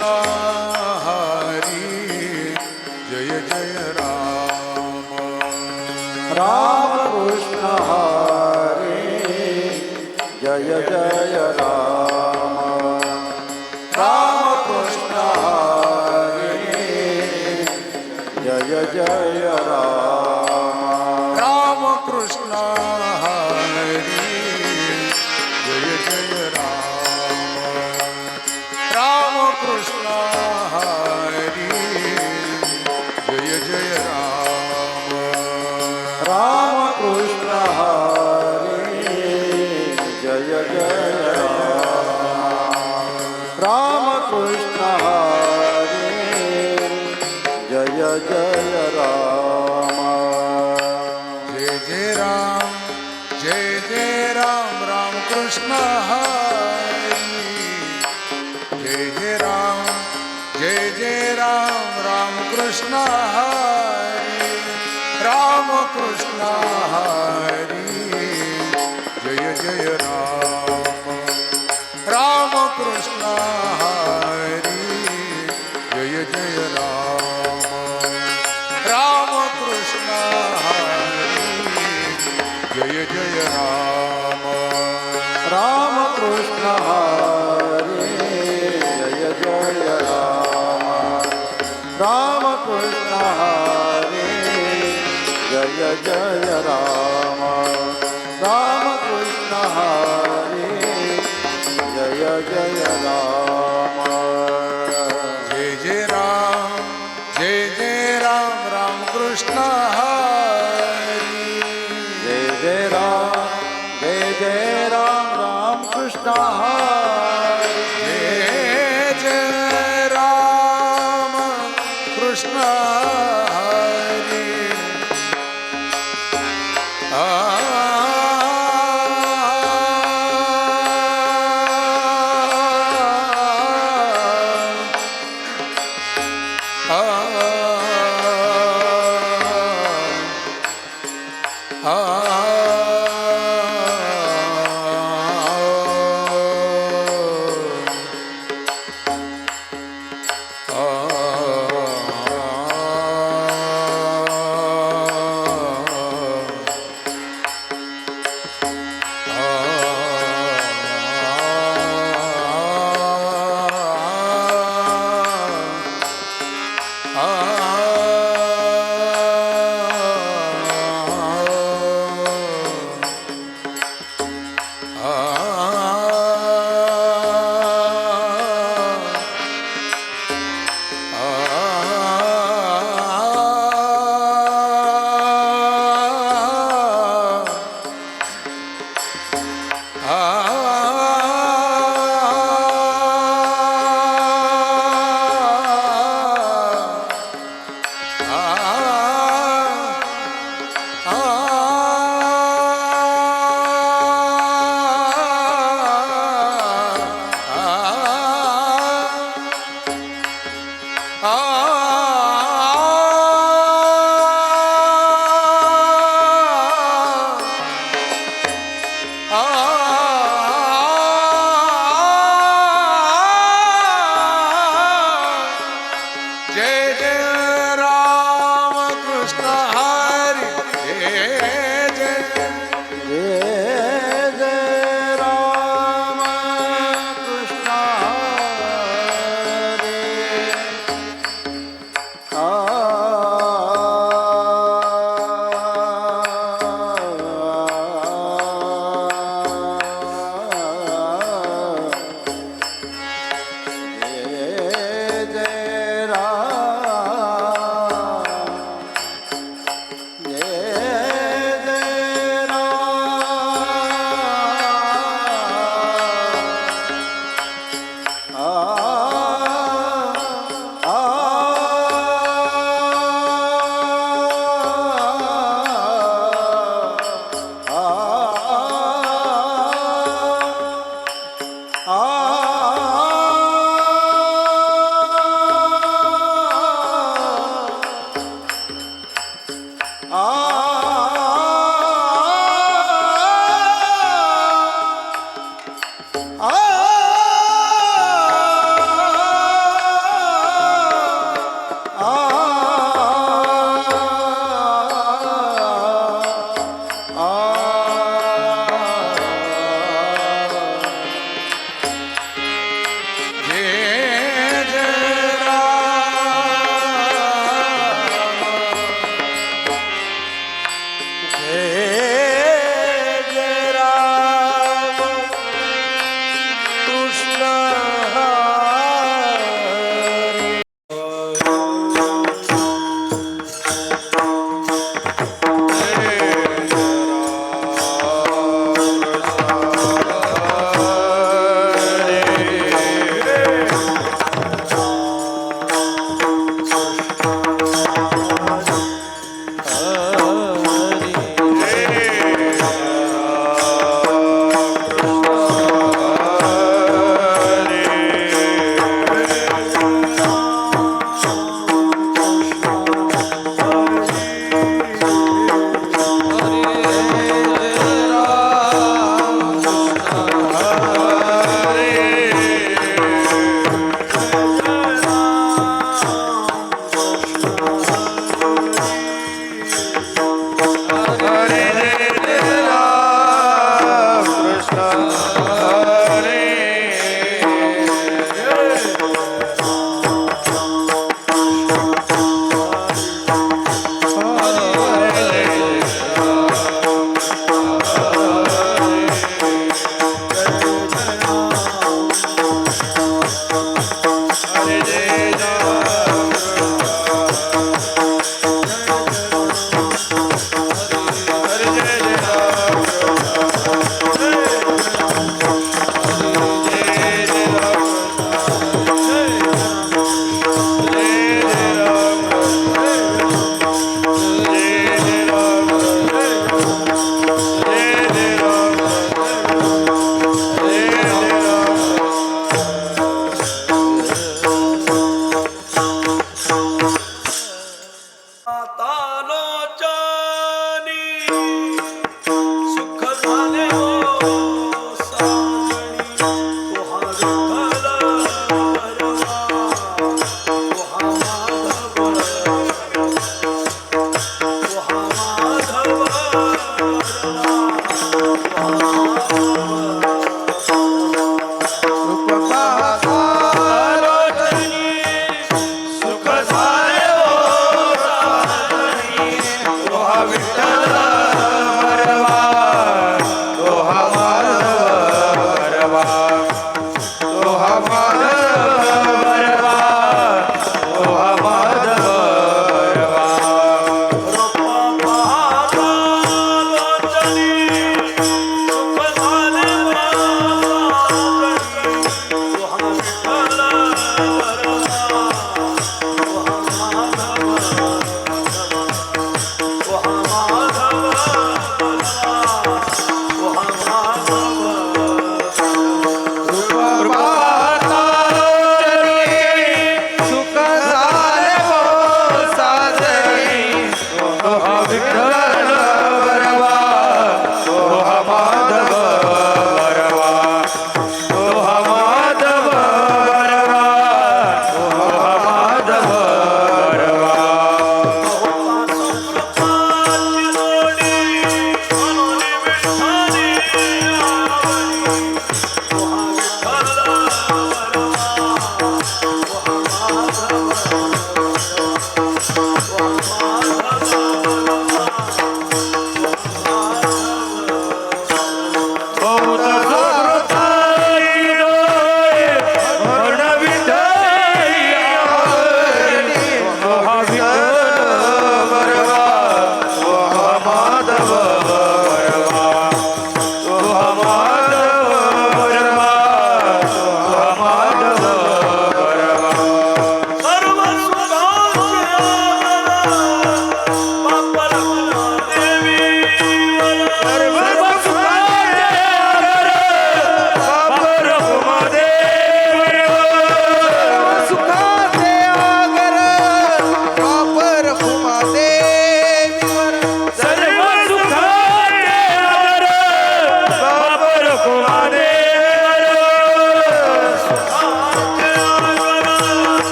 कृष्ण हरी जय जय राम राम कृष्ण हरी जय जय राम राम कृष्ण हरी जय जय राम राम कृष्ण हरी जय जय राम राम कृष्ण हरी जय जय राम राम कृष्ण हरी जय जय राम राम कृष्ण हरी जय जय राम जय जय राम राम कृष्ण हरी जय जय राम कृष्ण हरी राम कृष्ण हरी जय जय राम कृष्ण हरी जय जय राम कृष्ण हरी जय जय राम कृष्ण हरी जय जय राम राम कृष्ण हरी जय जय राम राम कृष्ण हरी जय जय राम जय जय राम कृष्ण हरी जय जय राम कृष्ण हरी जय राम कृष्ण हरी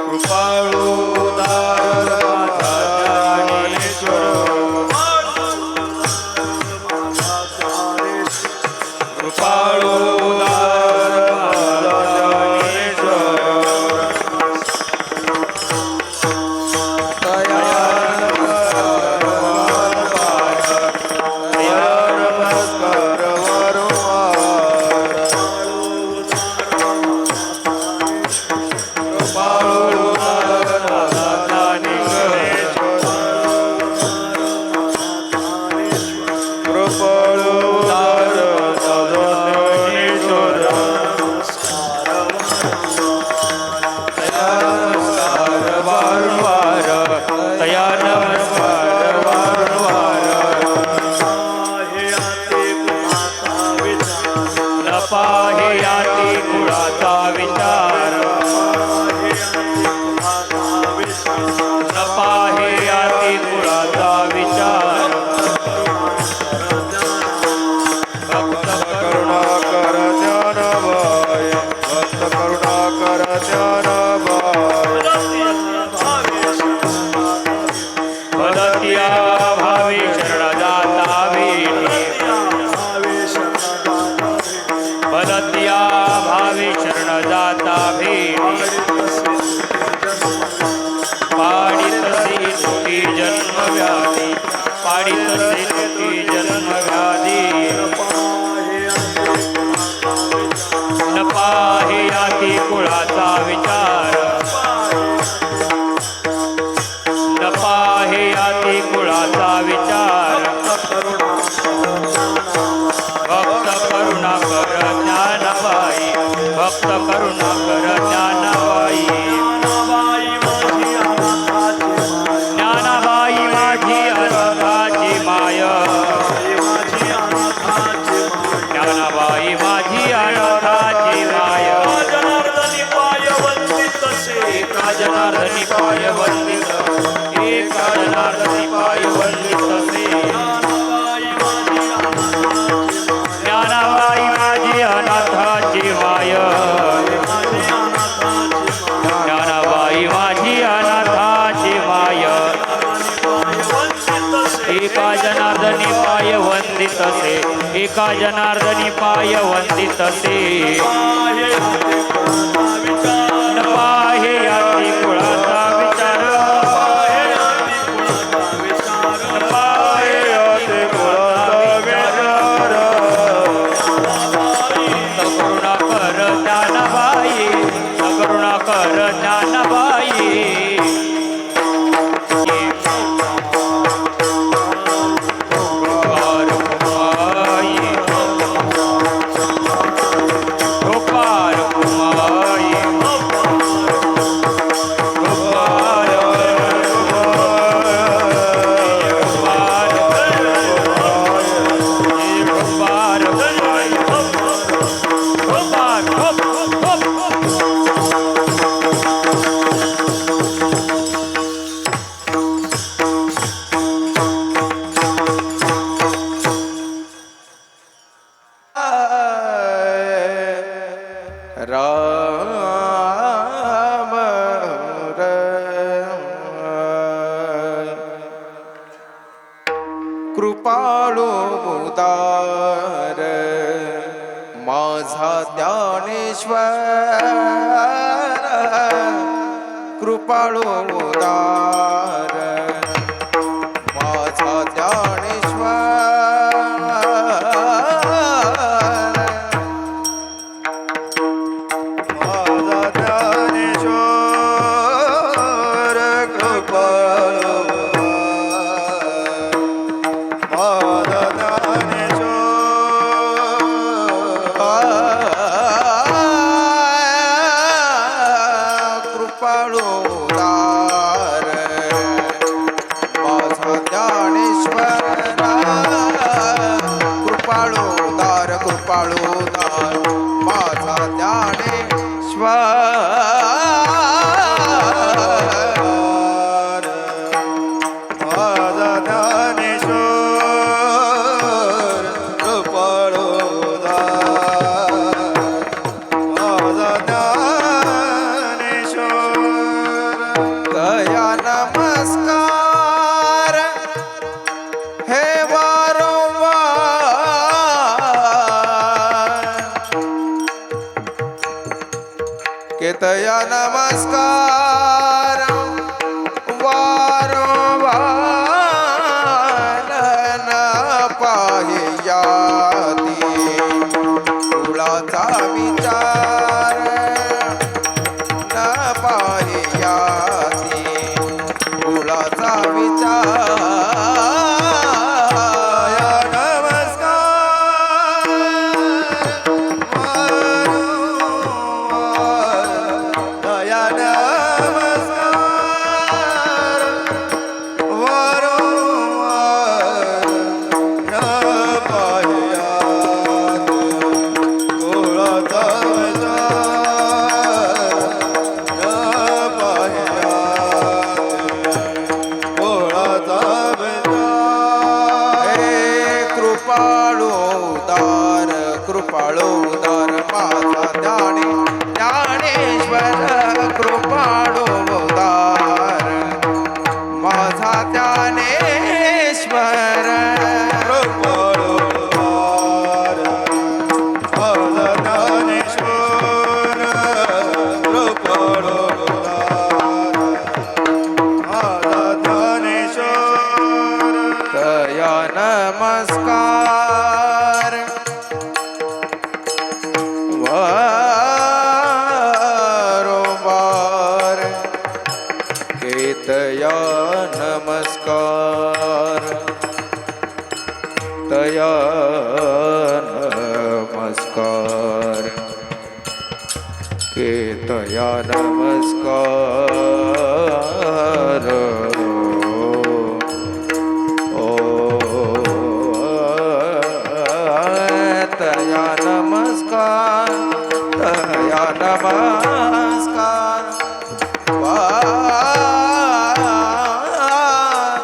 कृपाळू उदार माझा ज्ञानेश्वर कृपाळू उदार माझा ज्ञानेश्वर तया नमस्कार वारंवार कृपाळू उदार माझा ज्ञानेश्वर कृपाळू उदार माझा ज्ञानेश्वर तया नमस्कार वारंवार तया नमस्कार वारंवार न पाहे याती कुळाचा विचार न पाहे याती कुळाचा विचार भक्त करुणाकर ज्ञानबाई भक्त करुणाकर ज्ञानबाई भदत्या भावी शरण जाता भेटी भदत्या भावी शरण जाता भेटी पाडितसे तुटी जन्म व्याधी पाडितसे तुटी जन्म व्याधी न पाहे याती कुळाचा विचार न पाहे याती कुळाचा विचार भक्त करुणाकर ज्ञानबाई भक्त करुणाकर ज्ञानबाई ज्ञानबाई माझी अनाथाची माय ज्ञानबाई माझी अनाथाची माय एका जनार्दनी पाय वंदित एका जनार्दनी पाय वंदित ज्ञानबाई माझी अनाथाची माय ज्ञानबाई माझी अनाथाची माय एका जनार्दनी पाय वंदित से एका जनार्दनी पाय वंदित से न पाहे याती कुळाचा विचार न पाहे याती कुळाचा विचार करुणाकर ज्ञानबाई करुणाकर ज्ञानबाई गोपाल कुमारी राम कृपाळू उदार माझा ज्ञानेश्वर कृपाळू उदार माझा कृपाळूदार माझा ज्ञानेश्वर माझा ज्ञानेश्वर कृपाळूदार माझा ज्ञानेश्वर नमस्कार हे वारंवार केतया नमस्कार वारंवार न पाहियाती कुळाचा विचार न पाहियाती कुळाचा विचार नमस्कार दया नमस्कार वारंवार न पाहियाती कुळाचा कृपाळू उदार माझा ज्ञानेश्वर कृपाळू उदार माझा ज्ञानेश्वर कृपाळू उदार माझा ज्ञानेश्वर कृपाळू उदार माझा ज्ञानेश्वर तया नमस्कार वारंवार केतया नमस्कार तया नमस्कार केतया नमस्कार तया नमस्कार तया नमस्कार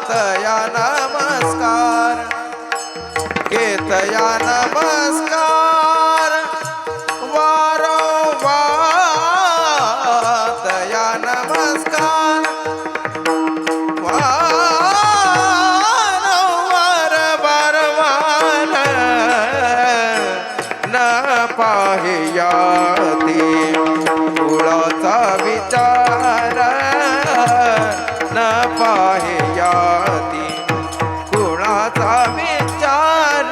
तया नमस्कार केतया नमस्कार वारंवार तया नमस्कार पाहियाती कुळाचा विचार न पाहियाती कुळाचा विचार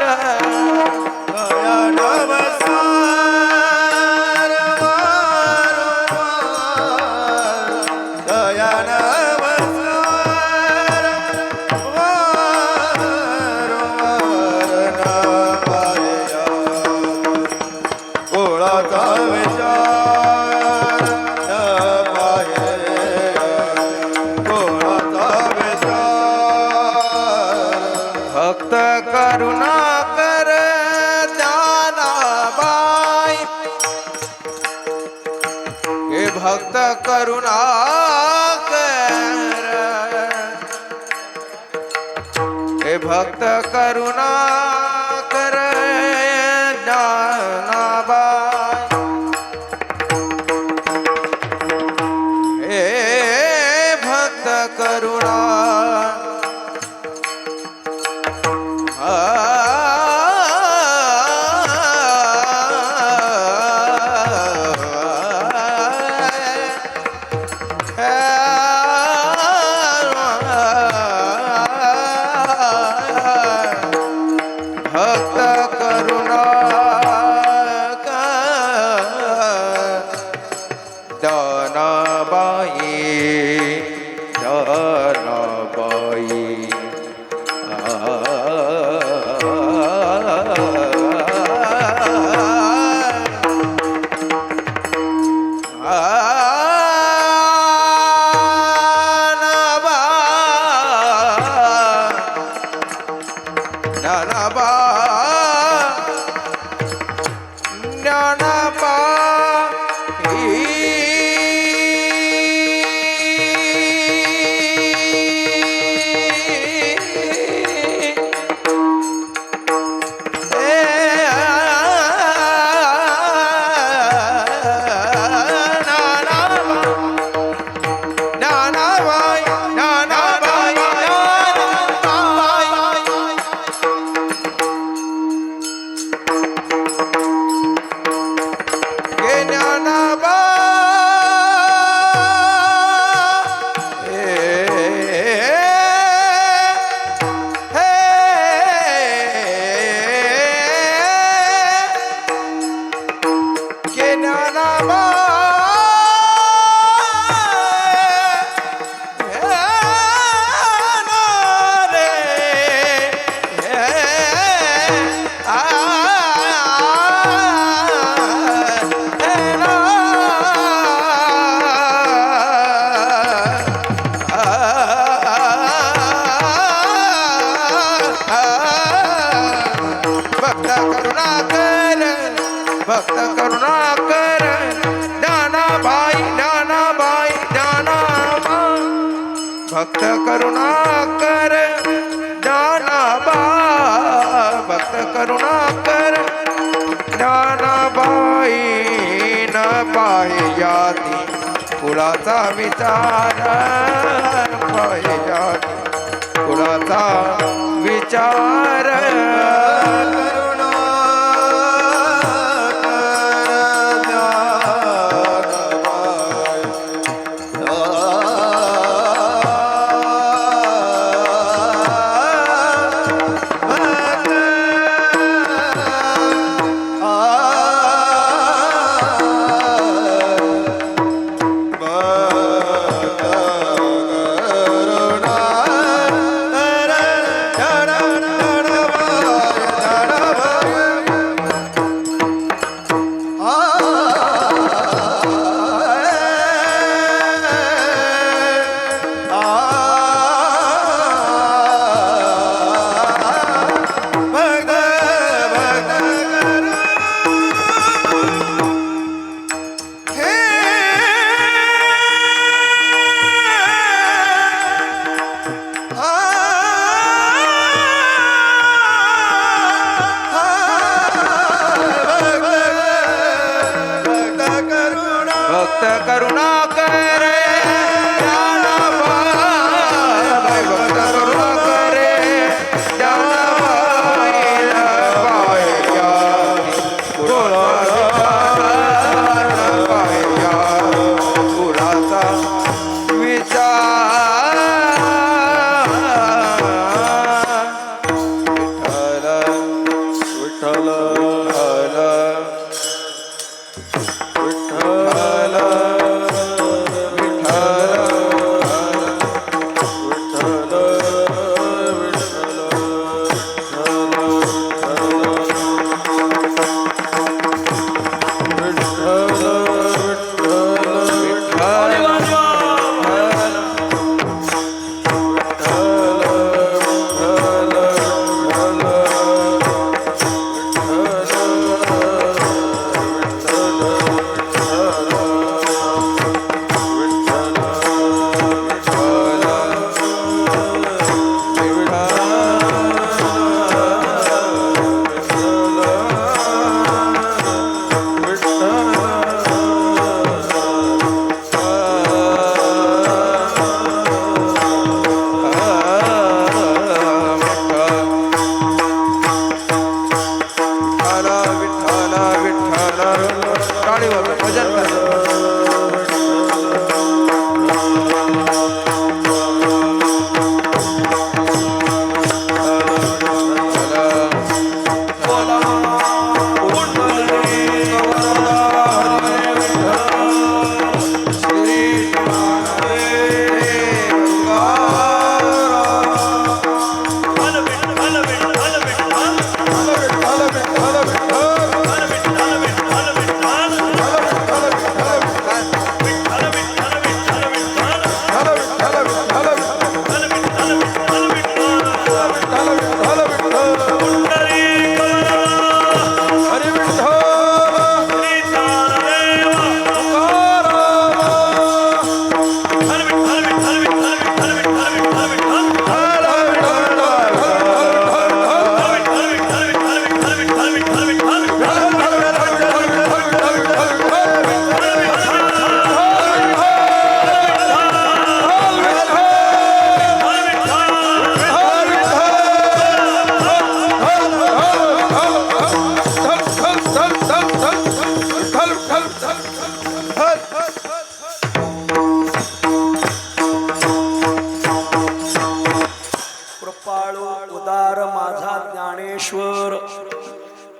दया नमस्कार वारंवार दया नमस्कार वारंवार न पाहियाती कुळाचा विचार न पाहियाती कुळाचा विचार भक्त करुणाकर ज्ञानाबाई हे भक्त करुणाकर हे भक्त करुणाकर ज्ञानाबाई हे भक्त करुणा भक्त करुणा दानाबाई दानाबाई करुणाकर भक्त करुणाकर ज्ञानाबाई ज्ञानाबाई ज्ञानाबाई भक्त करुणाकर ज्ञानाबाई भक्त करुणाकर ज्ञानाबाई न पाहिजाती कुळाचा विचार पाहिजाती कुळाचा विचार भक्त करुणाकर ज्ञानाबाई भक्त करुणाकर ज्ञानाबाई कुळाचा विचार विठ्ठल विठ्ठल भजन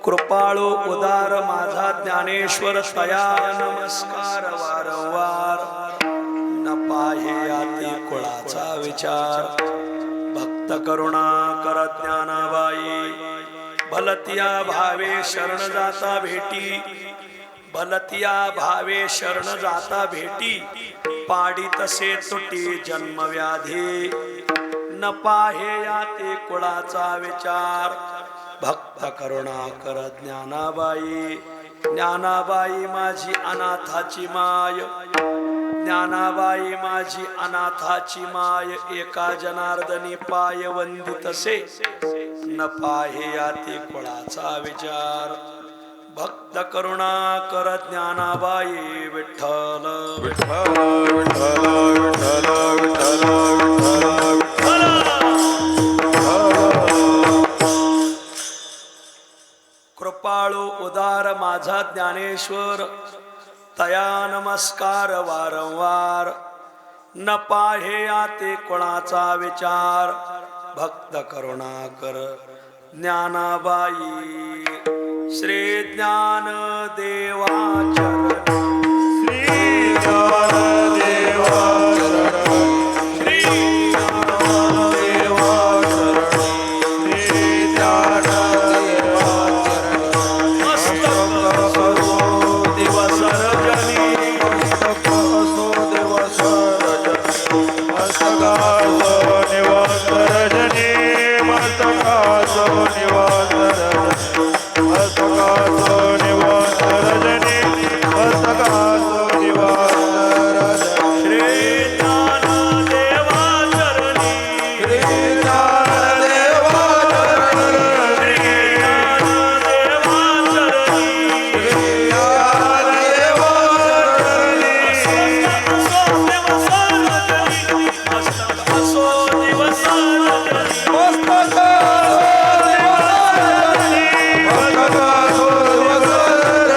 कृपाळू उदार माझा ज्ञानेश्वर तया नमस्कार वारंवार न पाहे आती कुळाचा विचार भक्त करुणा कर ज्ञानाबाई भलतिया भावे शरण जाता भेटी भलतिया भावे शरण जाता भेटी पाडी तसे तुटी जन्म व्याधी न पाहे आती कुळाचा विचार भक्त करुणाकर ज्ञानाबाई ज्ञानाबाई माझी अनाथाची माय ज्ञानाबाई माझी अनाथाची माय एका जनार्दनी पाय वंदितसे न पाहे याती कुळाचा विचार भक्त करुणाकर ज्ञानाबाई विठ्ठल विठ्ठल विठ्ठल विठ्ठल विठ्ठल विठ्ठल कृपाळू उदार माझा ज्ञानेश्वर तया नमस्कार वारंवार न पाहे आते कोणाचा विचार भक्त करुणाकर ज्ञानाबाई श्री ज्ञान देवाचरण श्री ज्ञान देवा श्री ज्ञान देवा श्री ज्ञान देवा मस्तक असो दिवस रजनी मस्तक असो दिवस रजनी मस्तकासो निवास रजनी मस्तकासो निवास रजनी मस्तकासो निवास रजनी मस्तकासो निवास रजनी श्री ज्ञान देवाचरणी श्री ज्ञान देवा श्री ज्ञान देवाचरणी श्री ज्ञान देवा मस्तक असो दिवस रजनी मस्तकासो दिवस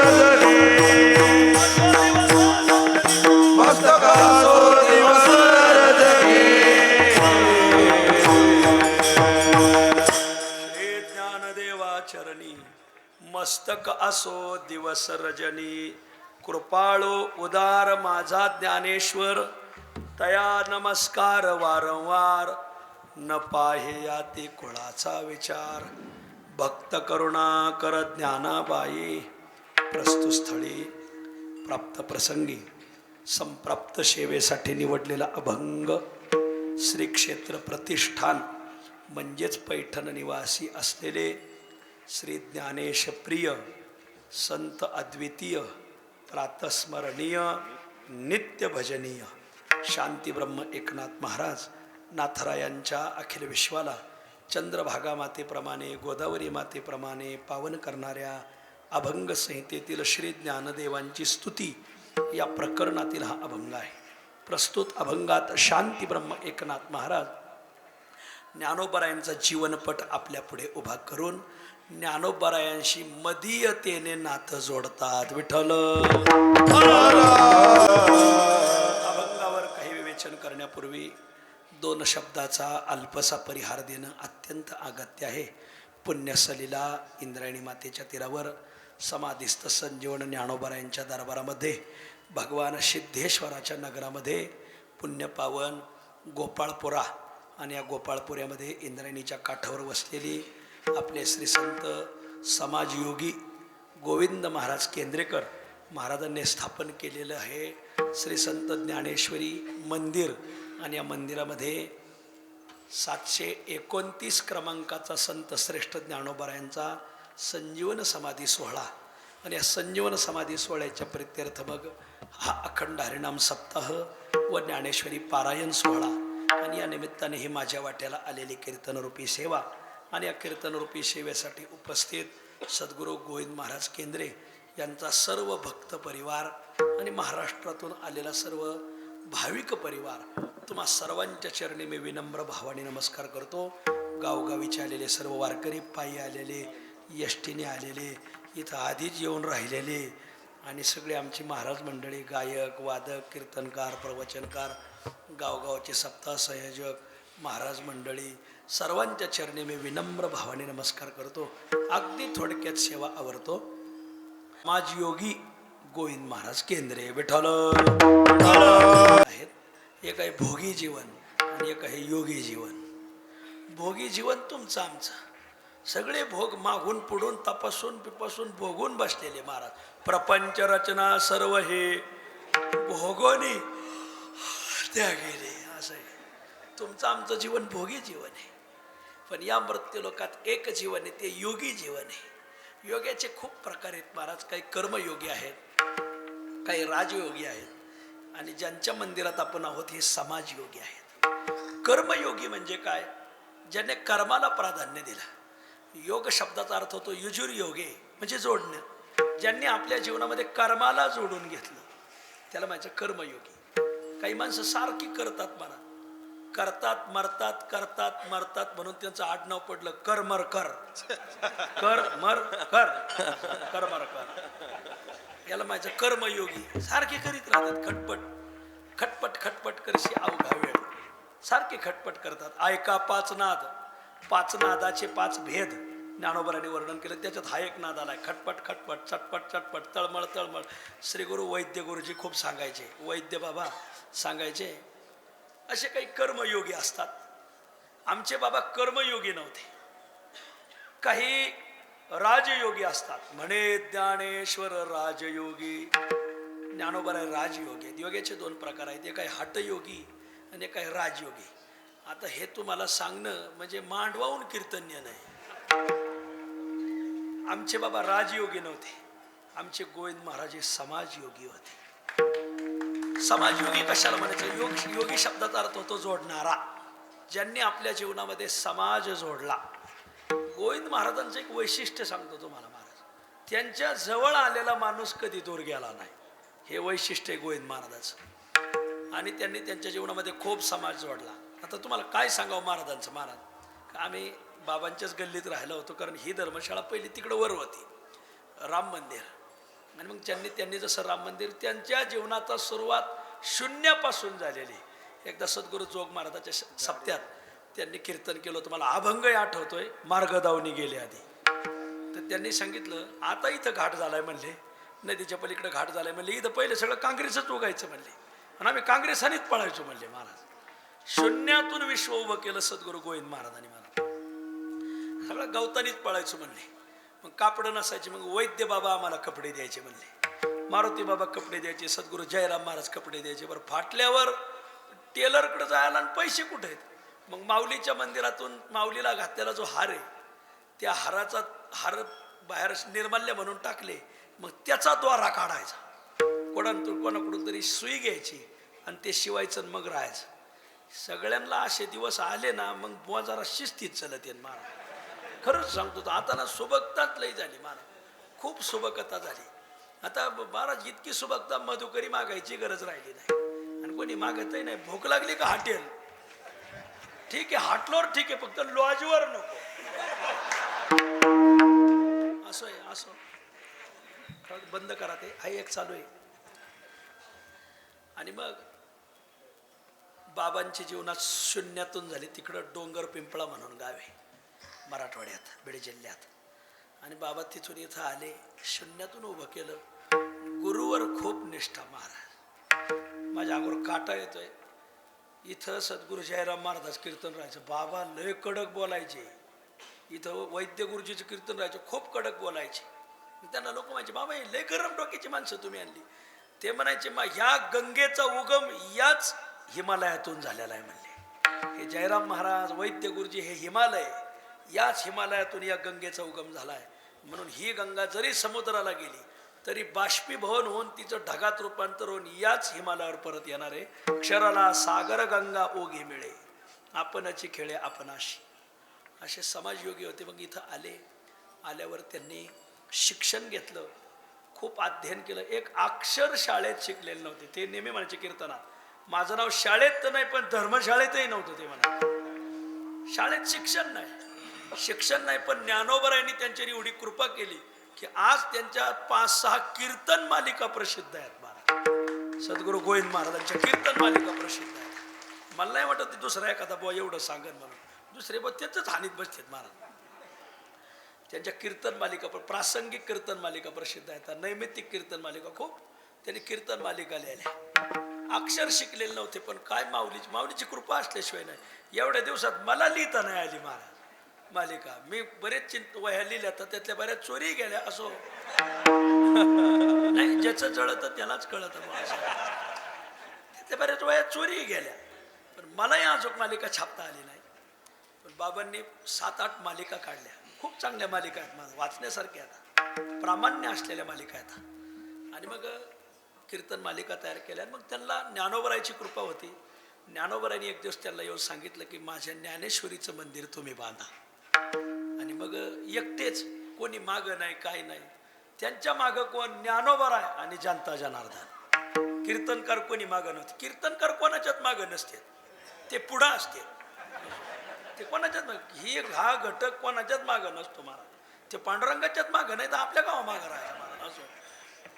रजनी मस्तकासो दिवस रजनी श्री ज्ञानदेवाचरणी मस्तक असो दिवस रजनी कृपाळू उदार माझा ज्ञानेश्वर तया नमस्कार वारंवार न पाहे याती कुळाचा विचार भक्त करुणाकर ज्ञानाबाई प्रस्तुत स्थळी प्राप्त प्रसंगी संप्राप्त सेवेसाठी निवडलेला अभंग श्री क्षेत्र प्रतिष्ठान म्हणजेच पैठण निवासी असलेले श्री ज्ञानेश प्रिय संत अद्वितीय प्रातस्मरणीय नित्य भजनीय शांती ब्रह्म एकनाथ महाराज नाथरायांच्या अखिल विश्वाला चंद्रभागा मातेप्रमाणे गोदावरी मातेप्रमाणे पावन करणाऱ्या अभंग संहितेतील श्री ज्ञानदेवांची स्तुती या प्रकरणातील हा अभंग आहे. प्रस्तुत अभंगात शांती ब्रह्म एकनाथ महाराज ज्ञानोबरायांचा जीवनपट आपल्या पुढे उभा करून ज्ञानोबरायांशी मदीयतेने नातं जोडतात. विठ्ठल अभंगावर काही विवेचन करण्यापूर्वी दोन शब्दाचा अल्पसा परिहार देणं अत्यंत अगत्य आहे. पुण्यसलीला इंद्रायणी मातेच्या तीरावर समाधिस्थ संजीवन ज्ञानोबरायांच्या दरबारामध्ये भगवान सिद्धेश्वराच्या नगरामध्ये पुण्यपावन गोपाळपुरा आणि या गोपाळपुऱ्यामध्ये इंद्रायणीच्या काठावर वसलेली आपले श्री संत समाजयोगी गोविंद महाराज केंद्रेकर महाराजांनी स्थापन केलेलं आहे श्री संत ज्ञानेश्वरी मंदिर. आणि या मंदिरामध्ये 729 क्रमांकाचा संत श्रेष्ठ ज्ञानोबरायांचा संजीवन समाधी सोहळा आणि या संजीवन समाधी सोहळ्याच्या प्रित्यर्थ मग हा अखंड हरिनाम सप्ताह व ज्ञानेश्वरी पारायण सोहळा आणि या निमित्ताने ही माझ्या वाट्याला आलेली कीर्तनरूपी सेवा आणि या कीर्तनरूपी सेवेसाठी उपस्थित सद्गुरू गोविंद महाराज केंद्रे यांचा सर्व भक्त परिवार आणि महाराष्ट्रातून आलेला सर्व भाविक परिवार तुम्हा सर्वांच्या चरणी मी विनम्र भावाने नमस्कार करतो. गावगावीचे आलेले सर्व वारकरी, पायी आलेले, यष्टीने आलेले, इथं आधीच येऊन राहिलेले आणि सगळे आमची महाराज मंडळी, गायक, वादक, कीर्तनकार, प्रवचनकार, गावगावचे सप्ताह संयोजक, महाराज मंडळी सर्वांच्या चरणी मी विनम्र भावाने नमस्कार करतो. अगदी थोडक्यात सेवा आवरतो. माझी योगी गोविंद महाराज केंद्रे विठ्ठल आहेत. एक आहे भोगी जीवन आणि एक आहे योगी जीवन. भोगी जीवन तुमचं आमचं, सगळे भोग मागून पुढून तपासून पिपासून भोगून बसलेले महाराज. प्रपंच रचना सर्व हे भोगोनी त्या गेले असं आहे. तुमचं आमचं जीवन भोगी जीवन आहे. पण या मृत्यूलोकात एक जीवन आहे, ते योगी जीवन आहे. योग्याचे खूप प्रकार आहेत महाराज. काही कर्मयोगी आहेत, काही राजयोगी आहेत, आणि ज्यांच्या मंदिरात आपण आहोत हे समाजयोगी आहेत. कर्मयोगी म्हणजे काय? ज्याने कर्माला प्राधान्य दिलं. योग शब्दाचा अर्थ होतो युजुर योगे, म्हणजे जोडणं. ज्यांनी आपल्या जीवनामध्ये कर्माला जोडून घेतलं त्याला माझे कर्मयोगी. काही माणसं सारखी करतात म्हणा, करतात मरतात, करतात मरतात, म्हणून त्यांचं आडनाव पडलं करमर कर, कर मर कर, करमर कर. याला माझं कर्मयोगी. सारखे करीत राहतात, खटपट खटपट खटपट करशी अवघा वेळ, सारखे खटपट करतात. ऐका पाच नाद, पाच नादाचे पाच भेद ज्ञानोबरांनी वर्णन केलं. त्याच्यात हा एक नाद आलाय, खटपट खटपट, चटपट चटपट, तळमळ तळमळ. श्री गुरु वैद्य गुरुजी खूप सांगायचे, वैद्य बाबा सांगायचे असे काही कर्मयोगी असतात. आमचे बाबा कर्मयोगी नव्हते. काही राजयोगी असतात. म्हणे ज्ञानेश्वर राजयोगी. ज्ञानोबा राजयोगी आहेत. योग्याचे दोन प्रकार आहेत, एक आहे हठयोगी आणि एक आहे राजयोगी. आता हे तुम्हाला सांगणं म्हणजे मांडवाहून कीर्तन्य नाही. आमचे बाबा राजयोगी नव्हते. आमचे गोविंद महाराज हे समाजयोगी होते. समाजयोगी कशाला म्हणायचं? योगी शब्दाचा अर्थ होतो जोडणारा. ज्यांनी आपल्या जीवनामध्ये समाज जोडला. गोविंद महाराजांचं एक वैशिष्ट्य सांगतो तुम्हाला महाराज, त्यांच्या जवळ आलेला माणूस कधी दूर गेला नाही, हे वैशिष्ट्य आहे गोविंद महाराजाचं. आणि त्यांनी त्यांच्या जीवनामध्ये खूप समाज जोडला. आता तुम्हाला काय सांगावं महाराजांचं? महाराज आम्ही बाबांच्याच गल्लीत राहिलो होतो, कारण ही धर्मशाळा पहिली तिकडं वर होती, राम मंदिर. आणि मग त्यांनी जसं राम मंदिर, त्यांच्या जीवनाचा सुरुवात शून्यापासून झालेली. एकदा सद्गुरू जोग महाराजाच्या सप्त्यात त्यांनी कीर्तन केलं होतं, मला अभंगही आठवतोय. मार्गदावनी गेले आधी, तर त्यांनी सांगितलं आता इथं घाट झालाय म्हणले, नदीच्या पलीकडे घाट झालाय म्हणले, इथं पहिले सगळं काँग्रेसच उगायचं म्हणले, आणि आम्ही काँग्रेसानीच पळायचो म्हणले. महाराज शून्यातून विश्व उभं केलं सद्गुरू गोविंद महाराजांनी. मला सगळं गवतानीच पळायचो म्हणले. मग कापडं नसायचे, मग वैद्य बाबा आम्हाला कपडे द्यायचे म्हणले, मारुती बाबा कपडे द्यायचे, सद्गुरू जयराम महाराज कपडे द्यायचे. बरं फाटल्यावर टेलरकडे जायला आणि पैसे कुठे आहेत? मग माऊलीच्या मंदिरातून माऊलीला घातलेला जो हार आहे, त्या हाराचा हार बाहेर निर्माल्य म्हणून टाकले, मग त्याचा द्वारा काढायचा, कोणाकडून तरी सुई घ्यायची आणि ते शिवायचं मग राहायचं. सगळ्यांना असे दिवस आले ना, मग बुवा जरा शिस्तीत चलत येईल महाराज. खरंच सांगतो तो, आता ना सुबकताच लई झाली महाराज, खूप सुबकता झाली. आता महाराज इतकी सुबकता मधुकरी मागायची गरज राहिली नाही, आणि कोणी मागतही नाही. भूक लागली का हाटेल, ठीक आहे हाटलोर ठीक आहे, फक्त लॉजवर नको. असं आहे, असं बंद करा ते, हा एक चालू आहे. आणि मग बाबांची जीवनात शून्यातून झाली. तिकडं डोंगर पिंपळा म्हणून गाव आहे मराठवाड्यात, बीड जिल्ह्यात. आणि बाबा तिथून इथं आले, शून्यातून उभं केलं. गुरुवर खूप निष्ठा महाराज. माझ्या अगोदर काटा येतोय. इथं सद्गुरू जयराम महाराज कीर्तन राहायचं, बाबा लय कडक बोलायचे. इथं वैद्य गुरुजीचं कीर्तन राहायचं, खूप कडक बोलायचे. त्यांना लोक म्हणायचे बाबा हे लय गरम डोक्याची माणसं तुम्ही आणली. ते म्हणायचे मग ह्या गंगेचा उगम याच हिमालयातून झालेला आहे म्हणले. हे जयराम महाराज वैद्य गुरुजी हे हिमालय, याच हिमालयातून या गंगेचा उगम झालाय. म्हणून ही गंगा जरी समुद्राला गेली तरी बाष्पीभवन होऊन तिचं ढगात रूपांतर होऊन याच हिमालयावर परत येणार आहे. क्षराला सागर गंगा ओघी मिळे, आपणाची खेळे आपणाशी. असे समाजयोगी होते. मग इथं आल्यावर त्यांनी शिक्षण घेतलं, खूप अध्ययन केलं. एक अक्षर शाळेत शिकलेले नव्हते. ते नेहमी म्हणायचे कीर्तनात, माझं नाव शाळेत तर नाही पण धर्मशाळेतही नव्हतं. ते म्हणा शाळेत शिक्षण नाही पण ज्ञानोबरायांनी त्यांच्यावर एवढी कृपा केली की आज त्यांच्या 5-6 कीर्तन मालिका प्रसिद्ध आहेत. महाराज सद्गुरू गोविंद महाराजांच्या कीर्तन मालिका प्रसिद्ध आहेत. मला नाही वाटत दुसरा एखादा बुवा एवढं सांगन म्हणून. दुसरे बुवा त्यांचंच हानीत बसतात महाराज. त्यांच्या कीर्तन मालिका प्रासंगिक कीर्तन मालिका प्रसिद्ध आहेत. नैमित्तिक कीर्तन मालिका खूप त्यांनी कीर्तन मालिका लिहिल्या. अक्षर शिकलेले नव्हते पण काय माऊलीची कृपा असल्याशिवाय नाही. एवढ्या दिवसात मला लिहिता नाही आली महाराज मालिका. मी बरेच वह्या लिहिल्या तर त्यातल्या बऱ्याच चोरी गेल्या. असो नाही, ज्याचं जळतं त्यालाच कळतं. त्यातल्या बऱ्याच वह्या चोरी गेल्या पण मलाही अजून मालिका छापता आली नाही. पण बाबांनी 7-8 मालिका काढल्या, खूप चांगल्या मालिका आहेत, माझ्या वाचण्यासारख्या आहेत, प्रामाण्य असलेल्या मालिका आहेत. आणि मग कीर्तन मालिका तयार केल्या. मग त्यांना ज्ञानोबरायची कृपा होती. ज्ञानोबरांनी एक दिवस त्यांना येऊन सांगितलं की माझ्या ज्ञानेश्वरीचं मंदिर तुम्ही बांधा. आणि मग एकटेच, कोणी मागं नाही, काय नाही, त्यांच्या मागं कोण? ज्ञानोबा आहे आणि जनता जनार्दन. कीर्तनकार कोणी मागं नव्हते. कीर्तनकार कोणाच्याच मागं नसते, ते पुढं असते. ते कोणाच्याच ही हा घटक कोणाच्याच मागं नसतो महाराज. ते पांडुरंगाच्याच मागं नाही तर आपल्या गावा मागं राहायचं महाराज असो.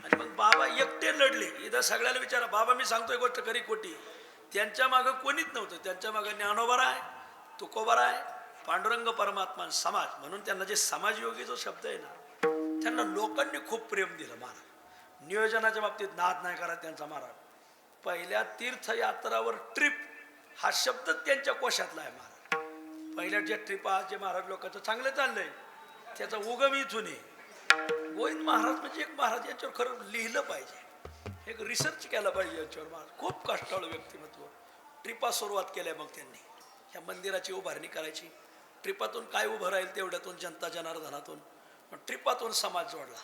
आणि मग बाबा एकटे लढले. इथं सगळ्याला विचारा, बाबा मी सांगतोय गोष्ट खरी खोटी. त्यांच्या मागं कोणीच नव्हतं. त्यांच्या मागं ज्ञानोबा आहे, तुकोबा आहे, पांडुरंग परमात्मा, समाज. म्हणून त्यांना जे समाजयोगी जो शब्द आहे ना, त्यांना लोकांनी खूप प्रेम दिलं महाराज. नियोजनाच्या बाबतीत नाद नाही करा त्यांचा महाराज. पहिल्या तीर्थयात्रावर ट्रिप हा शब्द त्यांच्या कोशातला आहे महाराज. पहिल्या ज्या ट्रिपा जे महाराज लोकांचं चांगलं चाललंय त्याचा उगम इथून आहे. गोविंद महाराज म्हणजे एक महाराज, यांच्यावर खरं लिहिलं पाहिजे, एक रिसर्च केला पाहिजे यांच्यावर. महाराज खूप कष्टाळू व्यक्तिमत्व. ट्रिपा सुरुवात केल्या मग त्यांनी. ह्या मंदिराची उभारणी करायची. ट्रिपातून काय उभं राहील तेवढ्यातून जनता जनार्दनातून. मग ट्रिपातून समाज जोडला.